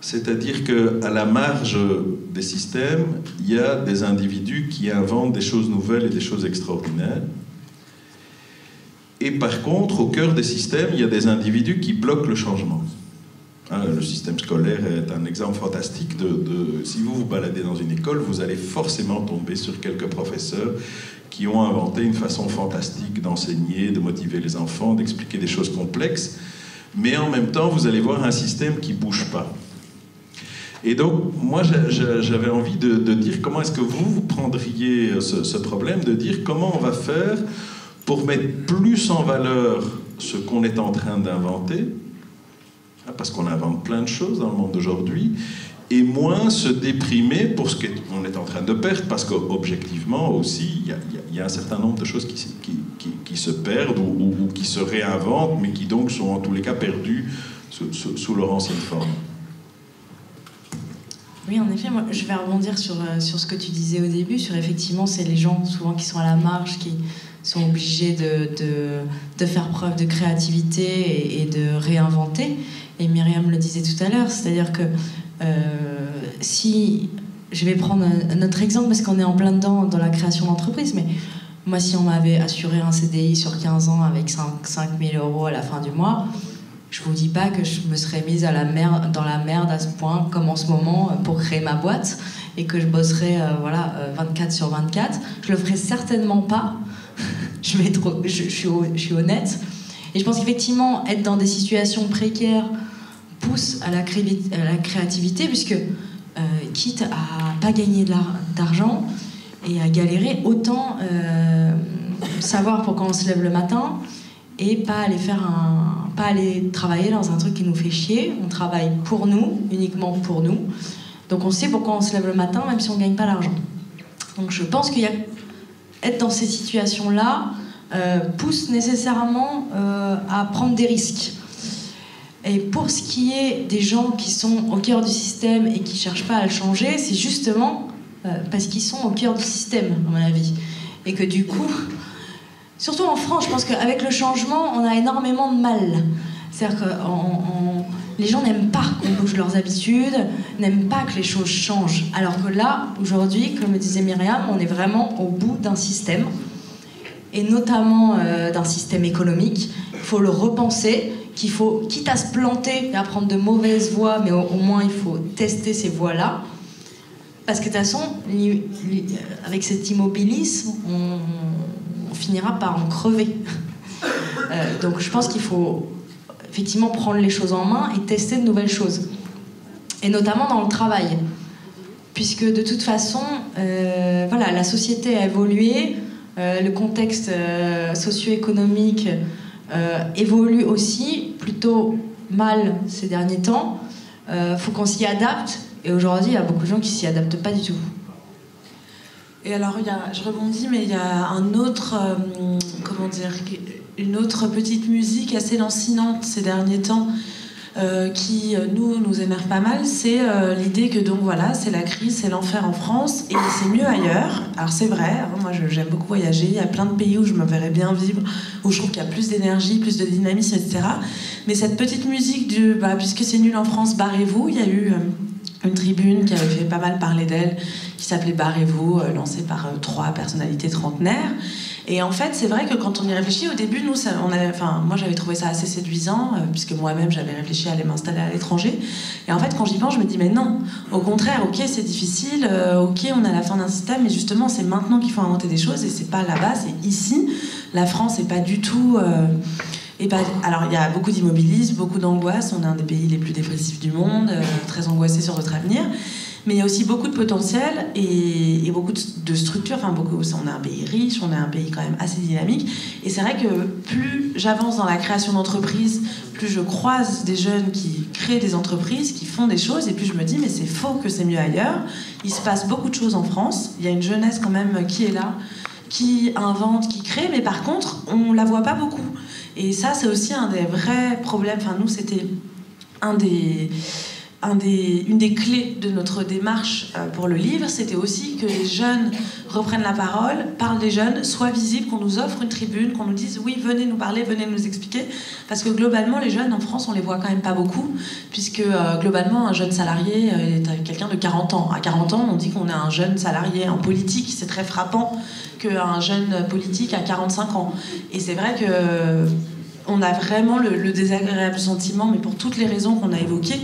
c'est-à-dire qu'à la marge des systèmes, il y a des individus qui inventent des choses nouvelles et des choses extraordinaires. Et par contre, au cœur des systèmes, il y a des individus qui bloquent le changement. Le système scolaire est un exemple fantastique si vous vous baladez dans une école, vous allez forcément tomber sur quelques professeurs qui ont inventé une façon fantastique d'enseigner, de motiver les enfants, d'expliquer des choses complexes, mais en même temps, vous allez voir un système qui ne bouge pas. Et donc, moi, j'avais envie de dire comment est-ce que vous prendriez ce problème, de dire comment on va faire pour mettre plus en valeur ce qu'on est en train d'inventer, parce qu'on invente plein de choses dans le monde d'aujourd'hui, et moins se déprimer pour ce qu'on est en train de perdre, parce qu'objectivement aussi, il y a un certain nombre de choses qui se perdent ou qui se réinventent, mais qui donc sont en tous les cas perdues sous leur ancienne forme. Oui, en effet, moi, je vais rebondir sur ce que tu disais au début, sur effectivement, c'est les gens souvent qui sont à la marge, qui sont obligés de faire preuve de créativité et de réinventer. Et Myriam le disait tout à l'heure, c'est-à-dire que si... Je vais prendre un autre exemple parce qu'on est en plein dedans dans la création d'entreprise, mais moi, si on m'avait assuré un CDI sur 15 ans avec 5 000 € à la fin du mois, je vous dis pas que je me serais mise dans la merde à ce point comme en ce moment pour créer ma boîte et que je bosserais 24 sur 24. Je le ferais certainement pas. Je suis honnête. Et je pense qu'effectivement, être dans des situations précaires pousse à la créativité, puisque quitte à pas gagner d'argent et à galérer, autant savoir pourquoi on se lève le matin et pas aller travailler dans un truc qui nous fait chier. On travaille pour nous, uniquement pour nous. Donc on sait pourquoi on se lève le matin, même si on gagne pas l'argent. Donc je pense être dans ces situations-là pousse nécessairement à prendre des risques. Et pour ce qui est des gens qui sont au cœur du système et qui ne cherchent pas à le changer, c'est justement parce qu'ils sont au cœur du système, à mon avis. Et que du coup, surtout en France, je pense qu'avec le changement, on a énormément de mal. C'est-à-dire que les gens n'aiment pas qu'on bouge leurs habitudes, n'aiment pas que les choses changent. Alors que là, aujourd'hui, comme le disait Myriam, on est vraiment au bout d'un système, et notamment d'un système économique. Il faut le repenser, qu'il faut, quitte à se planter et à prendre de mauvaises voies, mais au moins il faut tester ces voies-là. Parce que de toute façon, avec cet immobilisme, on finira par en crever. Donc je pense qu'il faut effectivement prendre les choses en main et tester de nouvelles choses. Et notamment dans le travail. Puisque de toute façon, la société a évolué, le contexte socio-économique évolue aussi, plutôt mal ces derniers temps. Faut qu'on s'y adapte. Et aujourd'hui, il y a beaucoup de gens qui s'y adaptent pas du tout. Et alors, je rebondis, mais il y a un autre, une autre petite musique assez lancinante ces derniers temps qui nous énerve pas mal. C'est l'idée que donc voilà, c'est la crise, c'est l'enfer en France et c'est mieux ailleurs. Alors c'est vrai, moi j'aime beaucoup voyager. Il y a plein de pays où je me verrais bien vivre, où je trouve qu'il y a plus d'énergie, plus de dynamisme, etc. Mais cette petite musique puisque c'est nul en France, barrez-vous. Il y a eu une tribune qui avait fait pas mal parler d'elle, qui s'appelait Barrez-vous, lancée par 3 personnalités trentenaires. Et en fait, c'est vrai que quand on y réfléchit, au début, moi j'avais trouvé ça assez séduisant, puisque moi-même j'avais réfléchi à aller m'installer à l'étranger. Et en fait, quand j'y pense, je me dis, mais non, au contraire, ok, c'est difficile, ok, on est à la fin d'un système, mais justement, c'est maintenant qu'il faut inventer des choses, et c'est pas là-bas, c'est ici. La France n'est pas du tout... alors, il y a beaucoup d'immobilisme, beaucoup d'angoisse. On est un des pays les plus dépressifs du monde, très angoissé sur notre avenir. Mais il y a aussi beaucoup de potentiel et beaucoup de structures. Enfin, on est un pays riche, on est un pays quand même assez dynamique. Et c'est vrai que plus j'avance dans la création d'entreprises, plus je croise des jeunes qui créent des entreprises, qui font des choses, et plus je me dis, mais c'est faux que c'est mieux ailleurs. Il se passe beaucoup de choses en France. Il y a une jeunesse quand même qui est là, qui invente, qui crée, mais par contre, on la voit pas beaucoup. Et ça, c'est aussi un des vrais problèmes. Enfin, nous, c'était un des une des clés de notre démarche pour le livre, c'était aussi que les jeunes reprennent la parole, parlent des jeunes, soient visibles, qu'on nous offre une tribune, qu'on nous dise oui, venez nous parler, venez nous expliquer. Parce que globalement, les jeunes en France, on les voit quand même pas beaucoup, puisque globalement, un jeune salarié est quelqu'un de 40 ans. À 40 ans, on dit qu'on est un jeune salarié en politique. C'est très frappant qu'un jeune politique à 45 ans. Et c'est vrai que on a vraiment le désagréable sentiment, mais pour toutes les raisons qu'on a évoquées,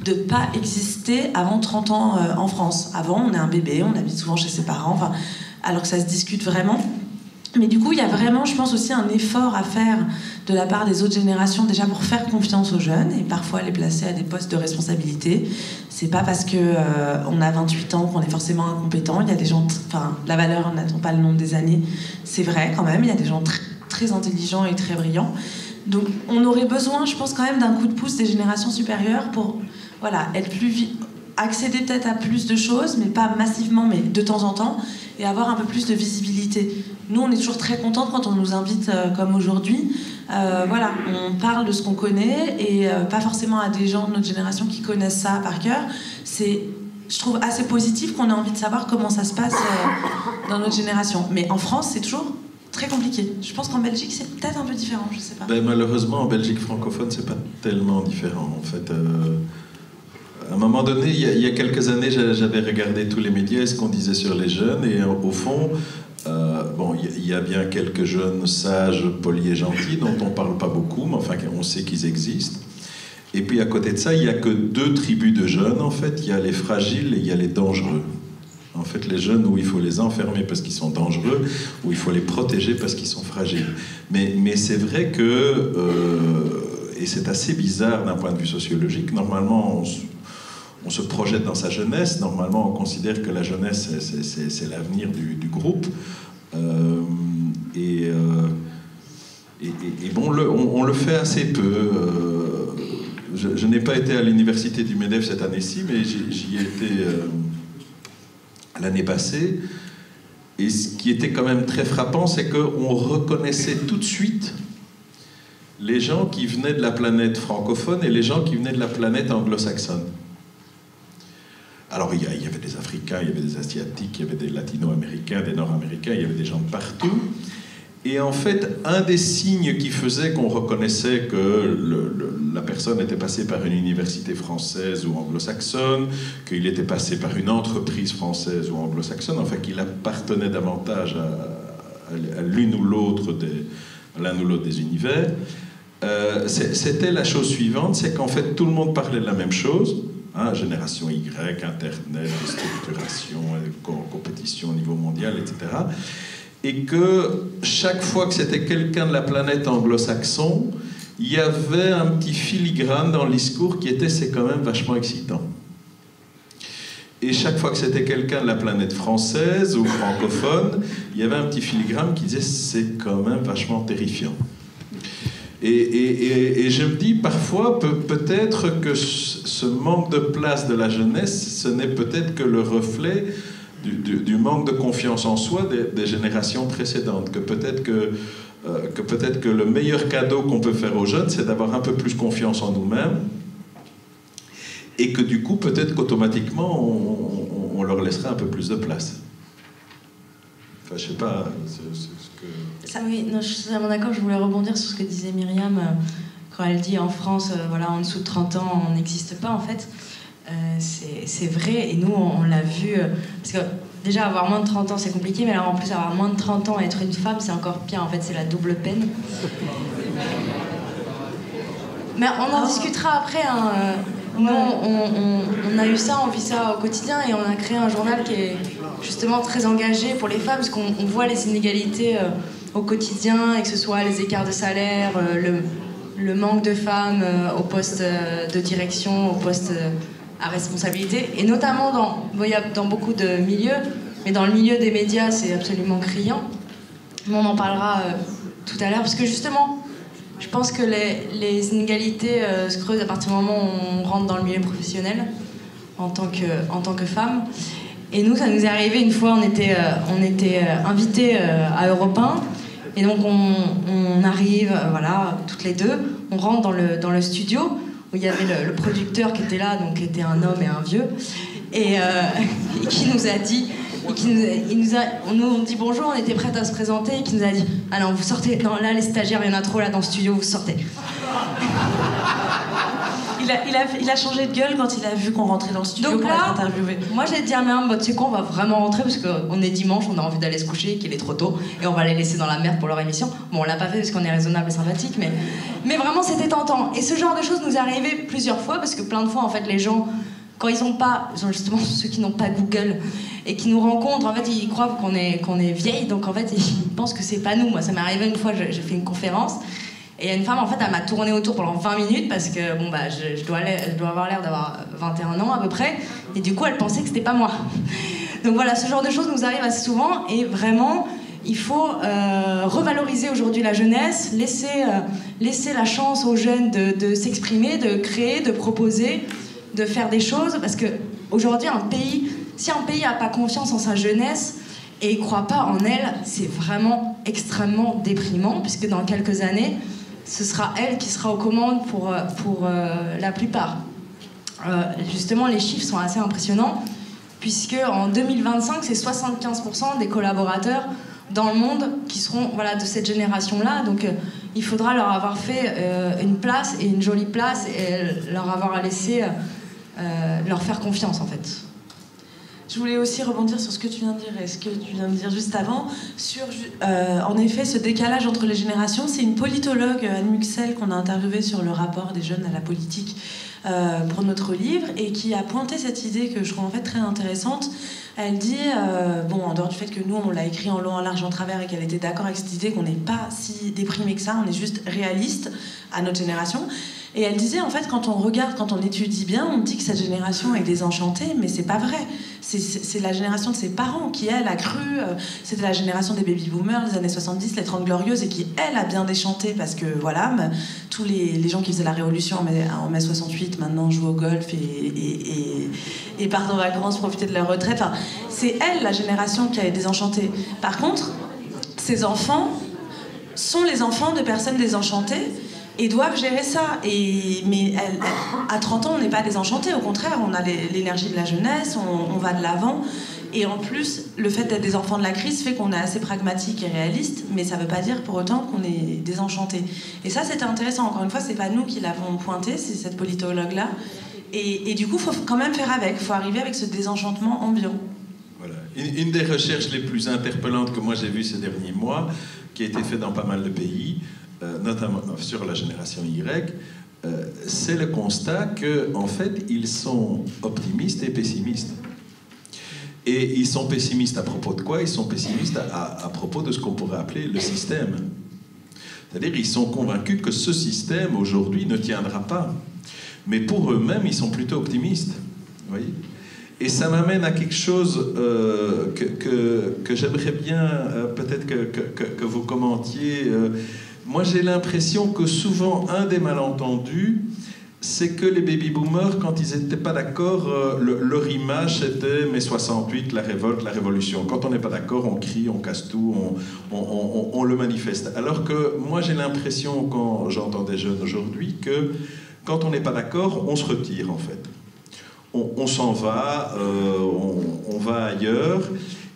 de ne pas exister avant 30 ans en France. Avant, on est un bébé, on habite souvent chez ses parents, enfin, alors que ça se discute vraiment. Mais du coup, il y a vraiment, je pense, aussi un effort à faire de la part des autres générations, déjà pour faire confiance aux jeunes et parfois les placer à des postes de responsabilité. C'est pas parce qu'on a 28 ans qu'on est forcément incompétent. Il y a des gens, enfin, la valeur n'attend pas le nombre des années. C'est vrai quand même, il y a des gens très intelligents et très brillants. Donc on aurait besoin, je pense, quand même d'un coup de pouce des générations supérieures pour être accéder peut-être à plus de choses, mais pas massivement, mais de temps en temps, et avoir un peu plus de visibilité. Nous, on est toujours très contents quand on nous invite, comme aujourd'hui. On parle de ce qu'on connaît, et pas forcément à des gens de notre génération qui connaissent ça par cœur. C'est, je trouve, assez positif qu'on ait envie de savoir comment ça se passe dans notre génération. Mais en France, c'est toujours très compliqué. Je pense qu'en Belgique, c'est peut-être un peu différent, je sais pas. Malheureusement, en Belgique francophone, c'est pas tellement différent, en fait. À un moment donné, il y a quelques années, j'avais regardé tous les médias, ce qu'on disait sur les jeunes, et au fond, il y a bien quelques jeunes sages, polis et gentils, dont on parle pas beaucoup, mais enfin, on sait qu'ils existent. Et puis à côté de ça, il n'y a que deux tribus de jeunes, en fait. Il y a les fragiles et il y a les dangereux. En fait, les jeunes où il faut les enfermer parce qu'ils sont dangereux, où il faut les protéger parce qu'ils sont fragiles. Mais c'est vrai que, et c'est assez bizarre d'un point de vue sociologique, normalement on se projette dans sa jeunesse, normalement on considère que la jeunesse c'est l'avenir du groupe. On le fait assez peu. Je n'ai pas été à l'université du MEDEF cette année-ci, mais j'y ai été l'année passée, et ce qui était quand même très frappant, c'est qu'on reconnaissait tout de suite les gens qui venaient de la planète francophone et les gens qui venaient de la planète anglo-saxonne. Alors il y avait des Africains, il y avait des Asiatiques, il y avait des Latino-Américains, des Nord-Américains, il y avait des gens de partout. Et en fait, un des signes qui faisait qu'on reconnaissait que la personne était passée par une université française ou anglo-saxonne, qu'il était passé par une entreprise française ou anglo-saxonne, enfin qu'il appartenait davantage à l'une ou l'autre des univers, c'était la chose suivante, c'est qu'en fait tout le monde parlait de la même chose, hein, génération Y, Internet, structuration, compétition au niveau mondial, etc. Et que chaque fois que c'était quelqu'un de la planète anglo-saxon, il y avait un petit filigrane dans le discours qui était « c'est quand même vachement excitant ». Et chaque fois que c'était quelqu'un de la planète française ou francophone, il y avait un petit filigrane qui disait « c'est quand même vachement terrifiant ». Et je me dis parfois, peut-être que ce manque de place de la jeunesse, ce n'est peut-être que le reflet du manque de confiance en soi des générations précédentes, que peut-être que le meilleur cadeau qu'on peut faire aux jeunes, c'est d'avoir un peu plus confiance en nous-mêmes, et que du coup, peut-être qu'automatiquement, on leur laisserait un peu plus de place. Enfin, je sais pas, ce que... Ça, oui, non, je suis totalement d'accord, je voulais rebondir sur ce que disait Myriam, quand elle dit en France, en dessous de 30 ans, on n'existe pas, en fait. C'est vrai, et nous on l'a vu, parce que déjà avoir moins de 30 ans c'est compliqué, mais alors en plus avoir moins de 30 ans et être une femme c'est encore pire, en fait c'est la double peine. Mais on en discutera après, hein. Nous on a eu ça, on vit ça au quotidien, et on a créé un journal qui est justement très engagé pour les femmes, parce qu'on voit les inégalités au quotidien, et que ce soit les écarts de salaire, le manque de femmes au poste de direction, au poste à responsabilité, et notamment dans beaucoup de milieux, mais dans le milieu des médias, c'est absolument criant. On en parlera tout à l'heure, parce que justement, je pense que les inégalités se creusent à partir du moment où on rentre dans le milieu professionnel, en tant que femme. Et nous, ça nous est arrivé une fois, on était invités à Europe 1, et donc on arrive, toutes les deux, on rentre dans le studio. où il y avait le producteur qui était là, donc qui était un homme et un vieux, et qui nous a dit, on nous dit bonjour, on était prêtes à se présenter, et qui nous a dit « Ah non, vous sortez, non, là les stagiaires, il y en a trop là dans le studio, vous sortez. » Il a changé de gueule quand il a vu qu'on rentrait dans le studio. Donc pour là, être interviewé. moi j'ai dit à ma mère, tu sais quoi, on va vraiment rentrer parce qu'on est dimanche, on a envie d'aller se coucher, qu'il est trop tôt, et on va les laisser dans la merde pour leur émission. Bon, on l'a pas fait parce qu'on est raisonnable et sympathique, mais vraiment c'était tentant. Et ce genre de choses nous est arrivé plusieurs fois parce que plein de fois, en fait, les gens, quand ils ont pas, justement ceux qui n'ont pas Google et qui nous rencontrent, en fait, ils croient qu'on est vieille, donc en fait, ils pensent que c'est pas nous. Moi, ça m'est arrivé une fois, j'ai fait une conférence. Et il y a une femme, en fait, elle m'a tourné autour pendant 20 minutes parce que, bon, bah, je dois avoir l'air d'avoir 21 ans à peu près. Et du coup, elle pensait que c'était pas moi. Donc voilà, ce genre de choses nous arrive assez souvent. Et vraiment, il faut revaloriser aujourd'hui la jeunesse, laisser la chance aux jeunes de s'exprimer, de créer, de proposer, de faire des choses. Parce qu'aujourd'hui, si un pays n'a pas confiance en sa jeunesse et ne croit pas en elle, c'est vraiment extrêmement déprimant, puisque dans quelques années, ce sera elle qui sera aux commandes pour la plupart. Justement, les chiffres sont assez impressionnants, puisque en 2025, c'est 75% des collaborateurs dans le monde qui seront de cette génération-là. Donc il faudra leur avoir fait une place, et une jolie place, et leur avoir laissé leur faire confiance, en fait. Je voulais aussi rebondir sur ce que tu viens de dire et ce que tu viens de dire juste avant, sur en effet ce décalage entre les générations. C'est une politologue, Anne Muxel, qu'on a interviewée sur le rapport des jeunes à la politique pour notre livre, et qui a pointé cette idée que je trouve en fait très intéressante. Elle dit, en dehors du fait que nous on l'a écrit en long, en large, en travers, et qu'elle était d'accord avec cette idée qu'on n'est pas si déprimé que ça, on est juste réaliste à notre génération. Et elle disait, en fait, quand on regarde, quand on étudie bien, on dit que cette génération est désenchantée, mais c'est pas vrai. C'est la génération de ses parents qui, elle, a cru. C'était la génération des baby-boomers des années 70, les 30 glorieuses, et qui, elle, a bien déchanté parce que, voilà, tous les gens qui faisaient la révolution en mai 68, maintenant jouent au golf et partent en vacances, profiter de leur retraite. Enfin, c'est elle, la génération qui a désenchanté. Par contre, ces enfants sont les enfants de personnes désenchantées, et doivent gérer ça. Mais à 30 ans, on n'est pas désenchanté. Au contraire, on a l'énergie de la jeunesse, on va de l'avant. Et en plus, le fait d'être des enfants de la crise fait qu'on est assez pragmatique et réaliste, mais ça ne veut pas dire pour autant qu'on est désenchanté. Et ça, c'était intéressant. Encore une fois, c'est pas nous qui l'avons pointé, c'est cette politologue-là. Et du coup, il faut quand même faire avec. Il faut arriver avec ce désenchantement ambiant. Voilà. Une des recherches les plus interpellantes que moi j'ai vues ces derniers mois, qui a été faite dans pas mal de pays, notamment sur la génération Y, c'est le constat qu'en fait, ils sont optimistes et pessimistes. Et ils sont pessimistes à propos de quoi? Ils sont pessimistes à propos de ce qu'on pourrait appeler le système. C'est-à-dire, ils sont convaincus que ce système, aujourd'hui, ne tiendra pas. Mais pour eux-mêmes, ils sont plutôt optimistes. Vous voyez? Et ça m'amène à quelque chose que j'aimerais bien peut-être que vous commentiez. Moi, j'ai l'impression que souvent, un des malentendus, c'est que les baby-boomers, quand ils n'étaient pas d'accord, leur image, c'était mai 68, la révolte, la révolution. Quand on n'est pas d'accord, on crie, on casse tout, on le manifeste. Alors que moi, j'ai l'impression, quand j'entends des jeunes aujourd'hui, que quand on n'est pas d'accord, on se retire, en fait. On s'en va, on va ailleurs.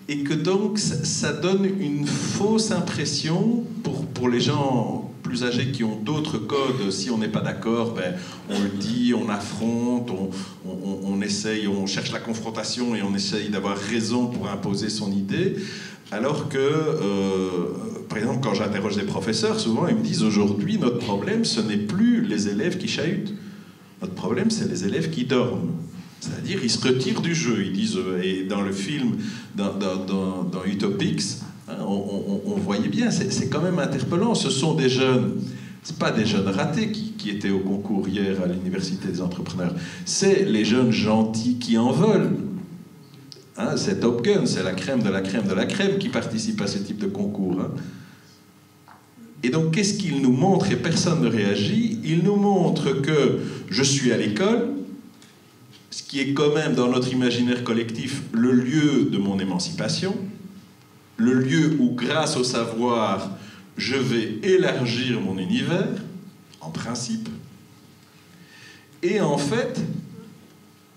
Et que donc, ça donne une fausse impression pour les gens plus âgés qui ont d'autres codes. Si on n'est pas d'accord, on le dit, on affronte, on essaye, on cherche la confrontation et on essaye d'avoir raison pour imposer son idée. Alors que, par exemple, quand j'interroge des professeurs, souvent ils me disent aujourd'hui, notre problème, ce n'est plus les élèves qui chahutent. Notre problème, c'est les élèves qui dorment. C'est-à-dire, ils se retirent du jeu. Ils disent, et dans le film, dans Utopics, hein, on voyait bien, c'est quand même interpellant. Ce sont des jeunes, c'est pas des jeunes ratés qui étaient au concours hier à l'Université des entrepreneurs. C'est les jeunes gentils qui en veulent. Hein, c'est Top Gun, c'est la crème de la crème de la crème qui participe à ce type de concours. Hein. Et donc, qu'est-ce qu'il nous montre? Et personne ne réagit. Il nous montre que je suis à l'école, ce qui est quand même dans notre imaginaire collectif le lieu de mon émancipation, le lieu où, grâce au savoir, je vais élargir mon univers, en principe. Et en fait,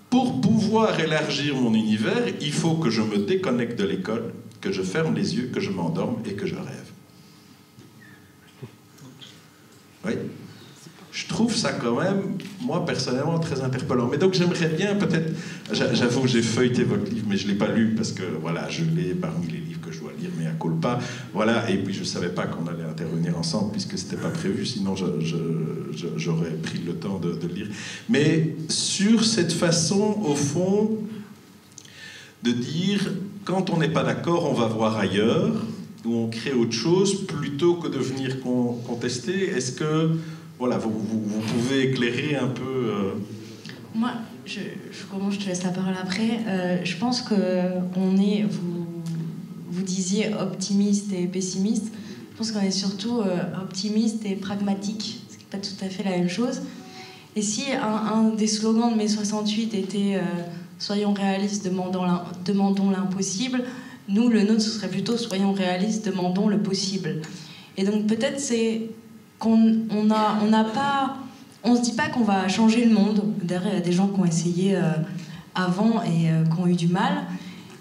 pour pouvoir élargir mon univers, il faut que je me déconnecte de l'école, que je ferme les yeux, que je m'endorme et que je rêve. Oui. Je trouve ça quand même, moi personnellement, très interpellant. Mais donc j'aimerais bien peut-être, j'avoue, j'ai feuilleté votre livre, mais je ne l'ai pas lu parce que voilà, je l'ai parmi les livres que je dois lire, mais à culpa. Voilà, et puis je ne savais pas qu'on allait intervenir ensemble puisque ce n'était pas prévu, sinon j'aurais pris le temps de le lire. Mais sur cette façon, au fond, de dire, quand on n'est pas d'accord, on va voir ailleurs, ou on crée autre chose, plutôt que de venir contester. Est-ce que... Voilà, vous pouvez éclairer un peu... Moi, je te laisse la parole après. Je pense qu'on est... Vous disiez optimiste et pessimiste. Je pense qu'on est surtout optimiste et pragmatique, ce qui n'est pas tout à fait la même chose. Et si un des slogans de mai 68 était soyons réalistes, demandons l'impossible, nous, le nôtre, ce serait plutôt soyons réalistes, demandons le possible. Et donc peut-être c'est... on se dit pas qu'on va changer le monde. Derrière, il y a des gens qui ont essayé avant et qui ont eu du mal.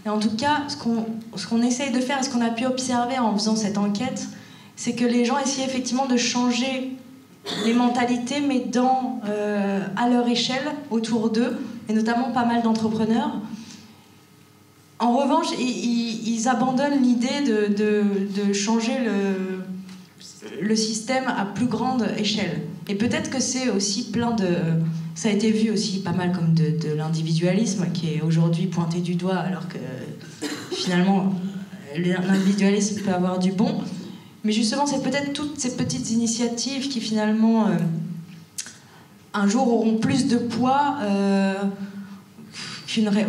Et en tout cas, ce qu'on essaye de faire, et ce qu'on a pu observer en faisant cette enquête, c'est que les gens essayaient effectivement de changer les mentalités, mais à leur échelle, autour d'eux, et notamment pas mal d'entrepreneurs. En revanche, ils abandonnent l'idée de changer le système à plus grande échelle. Et peut-être que c'est aussi plein de... Ça a été vu aussi pas mal comme de l'individualisme qui est aujourd'hui pointé du doigt, alors que finalement l'individualisme peut avoir du bon. Mais justement, c'est peut-être toutes ces petites initiatives qui finalement un jour auront plus de poids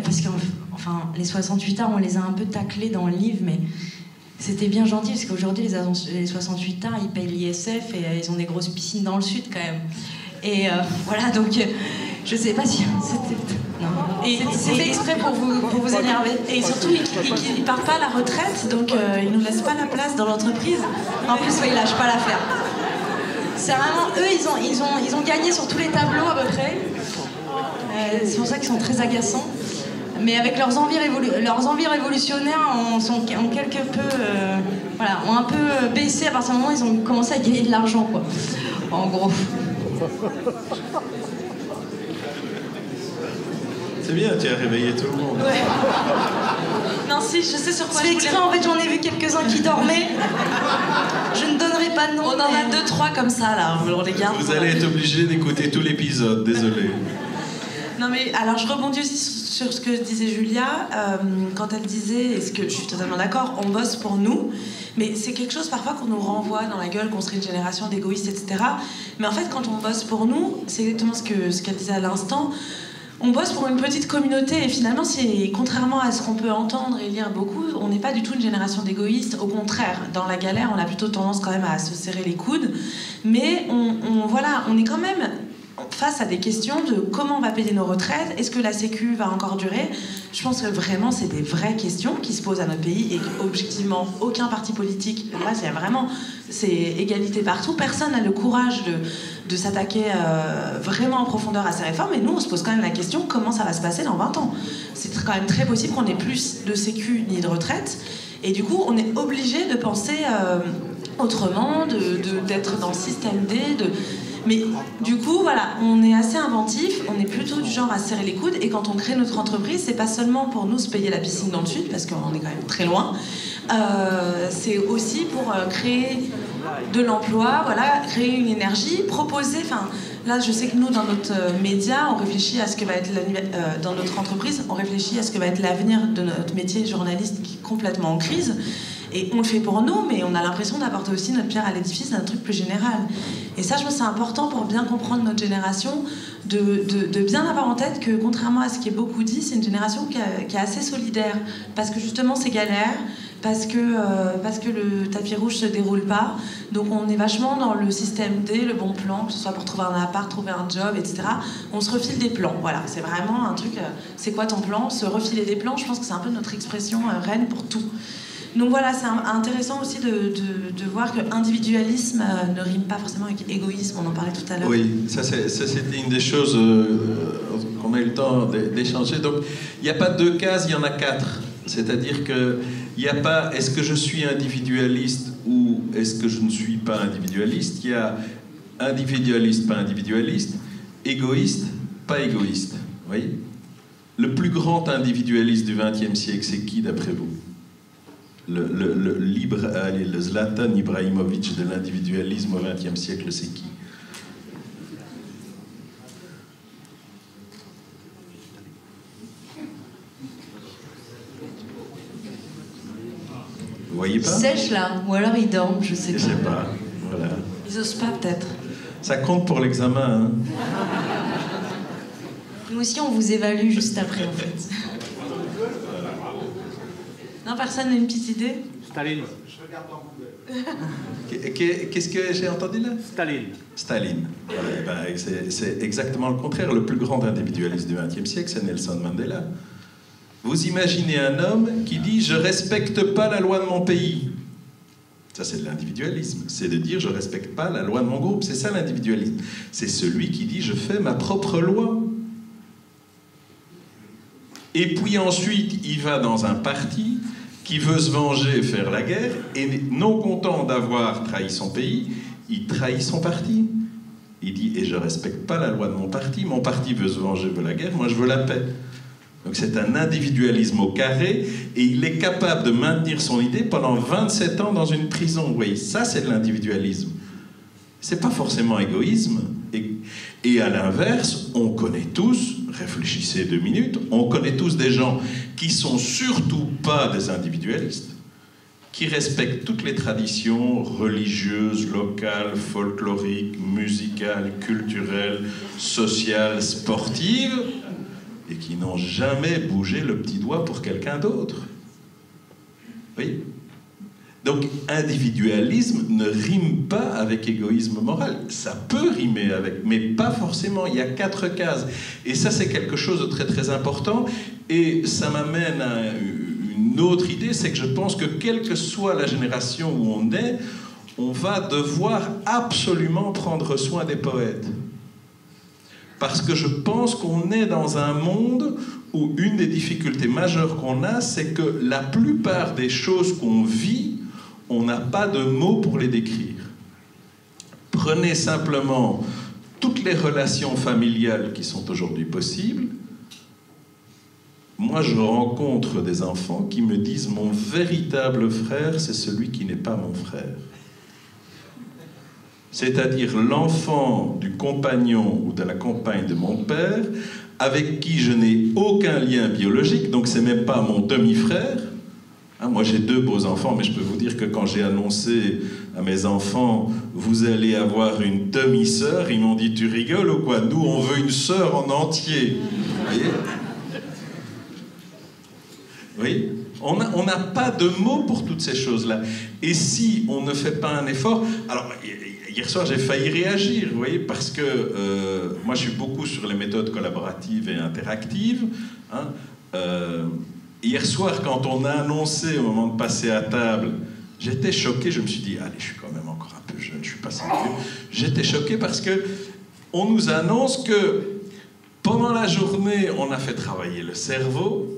parce que enfin, les 68 arts, on les a un peu taclés dans le livre, mais c'était bien gentil, parce qu'aujourd'hui, les 68 arts, ils payent l'ISF et ils ont des grosses piscines dans le sud, quand même. Et voilà, donc, je sais pas si c'était... Non. Et c'est fait exprès pour vous énerver. Et surtout, ils ne partent pas à la retraite, donc ils ne nous laissent pas la place dans l'entreprise. En plus, ils lâchent pas l'affaire. C'est vraiment... Eux, ils ont gagné sur tous les tableaux, à peu près. C'est pour ça qu'ils sont très agaçants. Mais avec leurs envies révolutionnaires, ont quelque peu, ont un peu baissé à partir du moment où ils ont commencé à gagner de l'argent, quoi. En gros. C'est bien, tu as réveillé tout le monde. Ouais. Non, si, je sais sur quoi c'est exprès, en fait, j'en ai vu quelques-uns qui dormaient. Je ne donnerai pas de nom. On en a 2-3 comme ça, là, on les garde. Vous allez être obligé d'écouter tout l'épisode, désolé. Non mais alors je rebondis aussi sur ce que disait Julia quand elle disait, et ce que je suis totalement d'accord, on bosse pour nous, mais c'est quelque chose parfois qu'on nous renvoie dans la gueule, qu'on serait une génération d'égoïstes, etc. Mais en fait quand on bosse pour nous, c'est exactement ce qu'elle disait à l'instant, on bosse pour une petite communauté et finalement c'est contrairement à ce qu'on peut entendre et lire beaucoup, on n'est pas du tout une génération d'égoïstes, au contraire, dans la galère on a plutôt tendance quand même à se serrer les coudes, mais on est quand même face à des questions de comment on va payer nos retraites, est-ce que la Sécu va encore durer? Je pense que vraiment c'est des vraies questions qui se posent à notre pays et qu'objectivement aucun parti politique, là c'est égalité partout, personne n'a le courage de s'attaquer vraiment en profondeur à ces réformes, et nous on se pose quand même la question comment ça va se passer dans 20 ans. C'est quand même très possible qu'on ait plus de Sécu ni de retraite, et du coup on est obligé de penser autrement, d'être dans le système D, mais du coup, voilà, on est assez inventif, on est plutôt du genre à se serrer les coudes, et quand on crée notre entreprise, c'est pas seulement pour nous se payer la piscine dans le sud, parce qu'on est quand même très loin, c'est aussi pour créer de l'emploi, voilà, créer une énergie, proposer, enfin, là je sais que nous dans notre média, on réfléchit à ce que va être dans notre entreprise, on réfléchit à ce que va être l'avenir de notre métier journaliste qui est complètement en crise. Et on le fait pour nous, mais on a l'impression d'apporter aussi notre pierre à l'édifice d'un truc plus général. Et ça, je pense que c'est important pour bien comprendre notre génération, de bien avoir en tête que, contrairement à ce qui est beaucoup dit, c'est une génération qui est assez solidaire. Parce que justement, c'est galère, parce que le tapis rouge se déroule pas. Donc on est vachement dans le système D, le bon plan, que ce soit pour trouver un appart, trouver un job, etc. On se refile des plans. Voilà, c'est vraiment un truc... c'est quoi ton plan? Se refiler des plans, je pense que c'est un peu notre expression reine pour tout. Donc voilà, c'est intéressant aussi de voir que individualisme ne rime pas forcément avec égoïsme, on en parlait tout à l'heure. Oui, ça c'était une des choses qu'on a eu le temps d'échanger. Donc il n'y a pas 2 cases, il y en a 4. C'est-à-dire qu'il n'y a pas est-ce que je suis individualiste ou est-ce que je ne suis pas individualiste. Il y a individualiste, pas individualiste, égoïste, pas égoïste. Vous voyez ? Le plus grand individualiste du XXe siècle, c'est qui d'après vous ? Le Zlatan Ibrahimovic de l'individualisme au XXe siècle, c'est qui? Vous voyez pas? Sèche là, ou alors il dort, je sais pas. Je sais pas, voilà. Ils osent pas peut-être. Ça compte pour l'examen, hein? Nous aussi, on vous évalue juste après, en fait. Non, personne n'a une petite idée? Staline. Qu'est-ce que j'ai entendu là? Staline. Staline. Voilà, ben, c'est exactement le contraire. Le plus grand individualiste du XXe siècle, c'est Nelson Mandela. Vous imaginez un homme qui dit « Je respecte pas la loi de mon pays ». Ça, c'est de l'individualisme. C'est de dire « Je respecte pas la loi de mon groupe ». C'est ça l'individualisme. C'est celui qui dit « Je fais ma propre loi ». Et puis ensuite, il va dans un parti qui veut se venger et faire la guerre, et non content d'avoir trahi son pays, il trahit son parti. Il dit « Et je respecte pas la loi de mon parti veut se venger, veut la guerre, moi je veux la paix ». Donc c'est un individualisme au carré, et il est capable de maintenir son idée pendant 27 ans dans une prison. Vous voyez, ça c'est de l'individualisme. C'est pas forcément égoïsme. Et à l'inverse, on connaît tous, réfléchissez 2 minutes, on connaît tous des gens qui sont surtout pas des individualistes, qui respectent toutes les traditions religieuses, locales, folkloriques, musicales, culturelles, sociales, sportives, et qui n'ont jamais bougé le petit doigt pour quelqu'un d'autre. Vous voyez ? Donc, individualisme ne rime pas avec égoïsme moral. Ça peut rimer avec, mais pas forcément. Il y a 4 cases. Et ça, c'est quelque chose de très, très important. Et ça m'amène à une autre idée, c'est que je pense que quelle que soit la génération où on est, on va devoir absolument prendre soin des poètes. Parce que je pense qu'on est dans un monde où une des difficultés majeures qu'on a, c'est que la plupart des choses qu'on vit, on n'a pas de mots pour les décrire. Prenez simplement toutes les relations familiales qui sont aujourd'hui possibles. Moi, je rencontre des enfants qui me disent « Mon véritable frère, c'est celui qui n'est pas mon frère ». C'est-à-dire l'enfant du compagnon ou de la compagne de mon père, avec qui je n'ai aucun lien biologique, donc c'est même pas mon demi-frère. Hein, moi j'ai 2 beaux enfants, mais je peux vous dire que quand j'ai annoncé à mes enfants « Vous allez avoir une demi-sœur », ils m'ont dit « Tu rigoles ou quoi? Nous on veut une sœur en entier. » Vous voyez? Oui, on n'a pas de mots pour toutes ces choses-là. Et si on ne fait pas un effort... Alors, hier soir, j'ai failli réagir, vous voyez, parce que moi, je suis beaucoup sur les méthodes collaboratives et interactives. Hein. Hier soir, quand on a annoncé au moment de passer à table, j'étais choqué, je me suis dit, allez, je suis quand même encore un peu jeune, je suis pas si vieux. J'étais choqué parce que on nous annonce que pendant la journée, on a fait travailler le cerveau,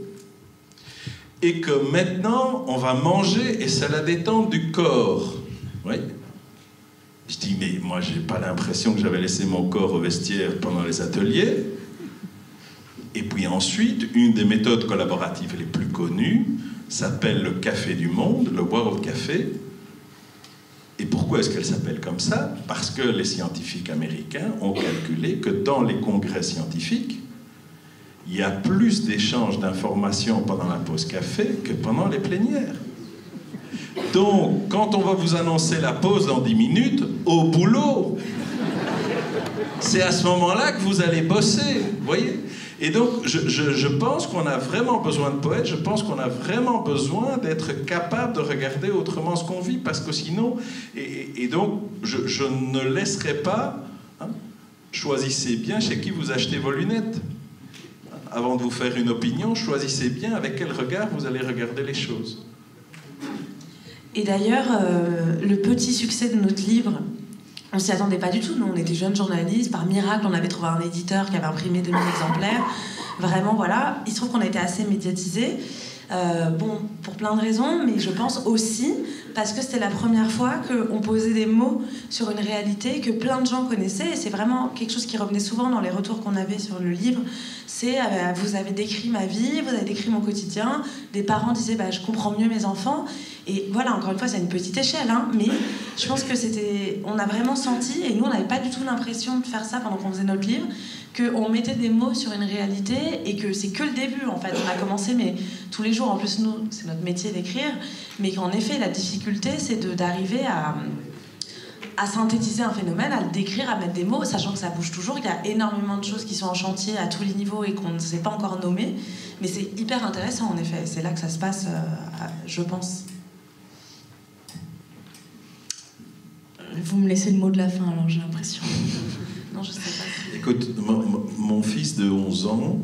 et que maintenant, on va manger et c'est la détente du corps. Oui. Je dis, mais moi, j'ai pas l'impression que j'avais laissé mon corps au vestiaire pendant les ateliers. Et puis ensuite, une des méthodes collaboratives les plus connues s'appelle le Café du Monde, le World Café. Et pourquoi est-ce qu'elle s'appelle comme ça? Parce que les scientifiques américains ont calculé que dans les congrès scientifiques, il y a plus d'échanges d'informations pendant la pause café que pendant les plénières. Donc, quand on va vous annoncer la pause dans 10 minutes, au boulot, c'est à ce moment-là que vous allez bosser, vous voyez? Et donc, je pense qu'on a vraiment besoin de poètes, je pense qu'on a vraiment besoin d'être capable de regarder autrement ce qu'on vit, parce que sinon... Et donc, je ne laisserai pas... Hein, choisissez bien chez qui vous achetez vos lunettes. Avant de vous faire une opinion, choisissez bien avec quel regard vous allez regarder les choses. Et d'ailleurs, le petit succès de notre livre, on s'y attendait pas du tout. Nous, on était jeunes journalistes. Par miracle, on avait trouvé un éditeur qui avait imprimé 2000 exemplaires. Vraiment, voilà. Il se trouve qu'on a été assez médiatisés. Bon, pour plein de raisons, mais je pense aussi parce que c'était la première fois qu'on posait des mots sur une réalité que plein de gens connaissaient, et c'est vraiment quelque chose qui revenait souvent dans les retours qu'on avait sur le livre. C'est vous avez décrit ma vie, vous avez décrit mon quotidien. Des parents disaient je comprends mieux mes enfants. Et voilà, encore une fois, c'est à une petite échelle, hein, mais je pense que on a vraiment senti, et nous on n'avait pas du tout l'impression de faire ça pendant qu'on faisait notre livre, qu'on mettait des mots sur une réalité et que c'est que le début en fait. On a commencé mais tous les jours, en plus nous c'est notre métier d'écrire, mais qu'en effet la difficulté c'est d'arriver à synthétiser un phénomène, à le décrire, à mettre des mots, sachant que ça bouge toujours. Il y a énormément de choses qui sont en chantier à tous les niveaux et qu'on ne sait pas encore nommer, mais c'est hyper intéressant en effet. C'est là que ça se passe, je pense. Vous me laissez le mot de la fin alors, j'ai l'impression. Non, je sais pas. Écoute, mon fils de 11 ans,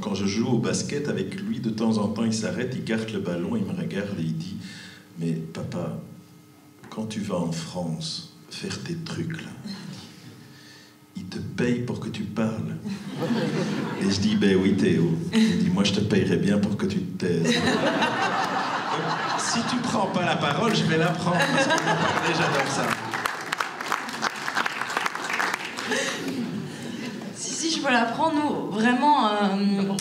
quand je joue au basket avec lui, de temps en temps, il s'arrête, il garde le ballon, il me regarde et il dit « Mais papa, quand tu vas en France faire tes trucs, là, ils te payent pour que tu parles. » Et je dis « Ben oui, Théo. » Il dit « Moi, je te payerais bien pour que tu te taises. » Donc, si tu prends pas la parole, je vais la prendre, parce que parler, j'adore ça. Si je peux la prendre, nous, vraiment,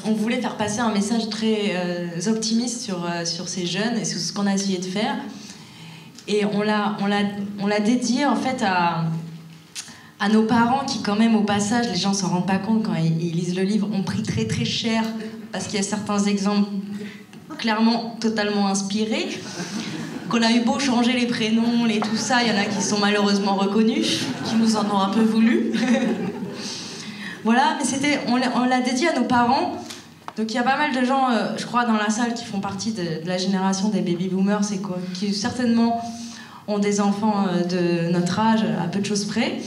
on voulait faire passer un message très optimiste sur ces jeunes et sur ce qu'on a essayé de faire. Et on l'a dédié, en fait, à nos parents qui, quand même, au passage, les gens s'en rendent pas compte quand ils lisent le livre, ont pris très, très cher, parce qu'il y a certains exemples clairement totalement inspirés, qu'on a eu beau changer les prénoms, tout ça, il y en a qui sont malheureusement reconnus, qui nous en ont un peu voulu. Voilà, mais on l'a dédié à nos parents. Donc il y a pas mal de gens, je crois, dans la salle qui font partie de la génération des baby-boomers, qui certainement ont des enfants de notre âge, à peu de choses près.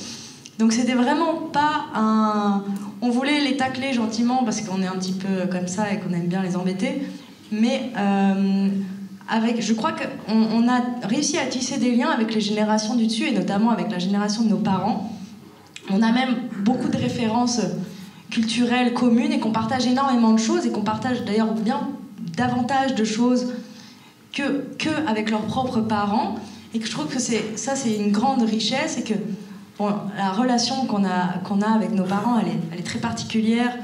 Donc c'était vraiment pas un... On voulait les tacler gentiment, parce qu'on est un petit peu comme ça et qu'on aime bien les embêter. Mais je crois qu'on a réussi à tisser des liens avec les générations du dessus, et notamment avec la génération de nos parents. On a même beaucoup de références culturelles communes et qu'on partage énormément de choses, et qu'on partage d'ailleurs bien davantage de choses que avec leurs propres parents, et que je trouve que c'est une grande richesse, et que la relation qu'on a avec nos parents, elle est très particulière,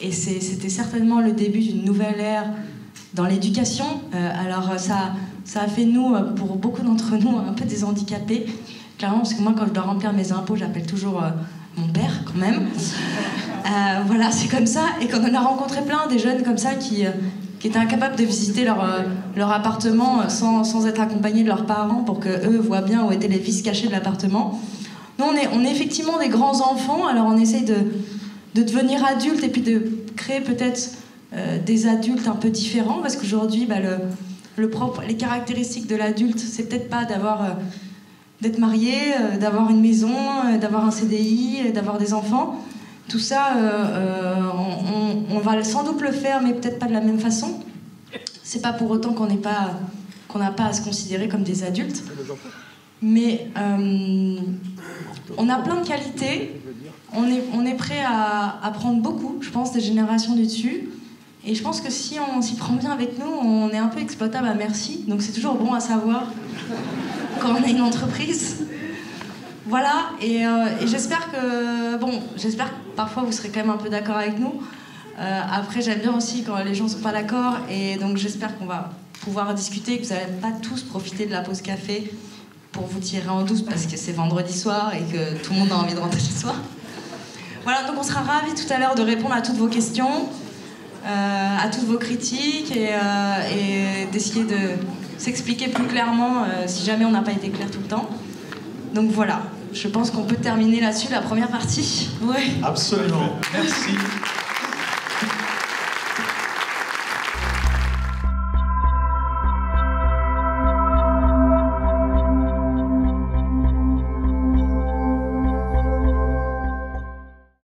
et c'était certainement le début d'une nouvelle ère dans l'éducation. Alors ça a fait nous, pour beaucoup d'entre nous, un peu des handicapés. Clairement, parce que moi, quand je dois remplir mes impôts, j'appelle toujours mon père, quand même. Voilà, c'est comme ça. Et qu'on en a rencontré plein, des jeunes comme ça, qui étaient incapables de visiter leur appartement sans être accompagnés de leurs parents, pour qu'eux voient bien où étaient les vis cachés de l'appartement. Nous, on est effectivement des grands enfants, alors on essaye de devenir adultes, et puis de créer peut-être des adultes un peu différents, parce qu'aujourd'hui, les caractéristiques de l'adulte, c'est peut-être pas d'être marié, d'avoir une maison, d'avoir un CDI, d'avoir des enfants. Tout ça, on va sans doute le faire, mais peut-être pas de la même façon. C'est pas pour autant qu'on n'a pas à se considérer comme des adultes. Mais on a plein de qualités. On est prêt à prendre beaucoup, je pense, des générations du dessus. Et je pense que si on s'y prend bien avec nous, on est un peu exploitable à merci. Donc c'est toujours bon à savoir quand on a une entreprise. Voilà, et j'espère que parfois vous serez quand même un peu d'accord avec nous. Après, j'aime bien aussi quand les gens ne sont pas d'accord, et donc j'espère qu'on va pouvoir discuter, que vous n'allez pas tous profiter de la pause café pour vous tirer en douce parce que c'est vendredi soir et que tout le monde a envie de rentrer chez soi. Voilà, donc on sera ravis tout à l'heure de répondre à toutes vos questions, à toutes vos critiques, et d'essayer de s'expliquer plus clairement si jamais on n'a pas été clair tout le temps. Donc voilà, je pense qu'on peut terminer là-dessus la première partie. Ouais. Absolument, merci.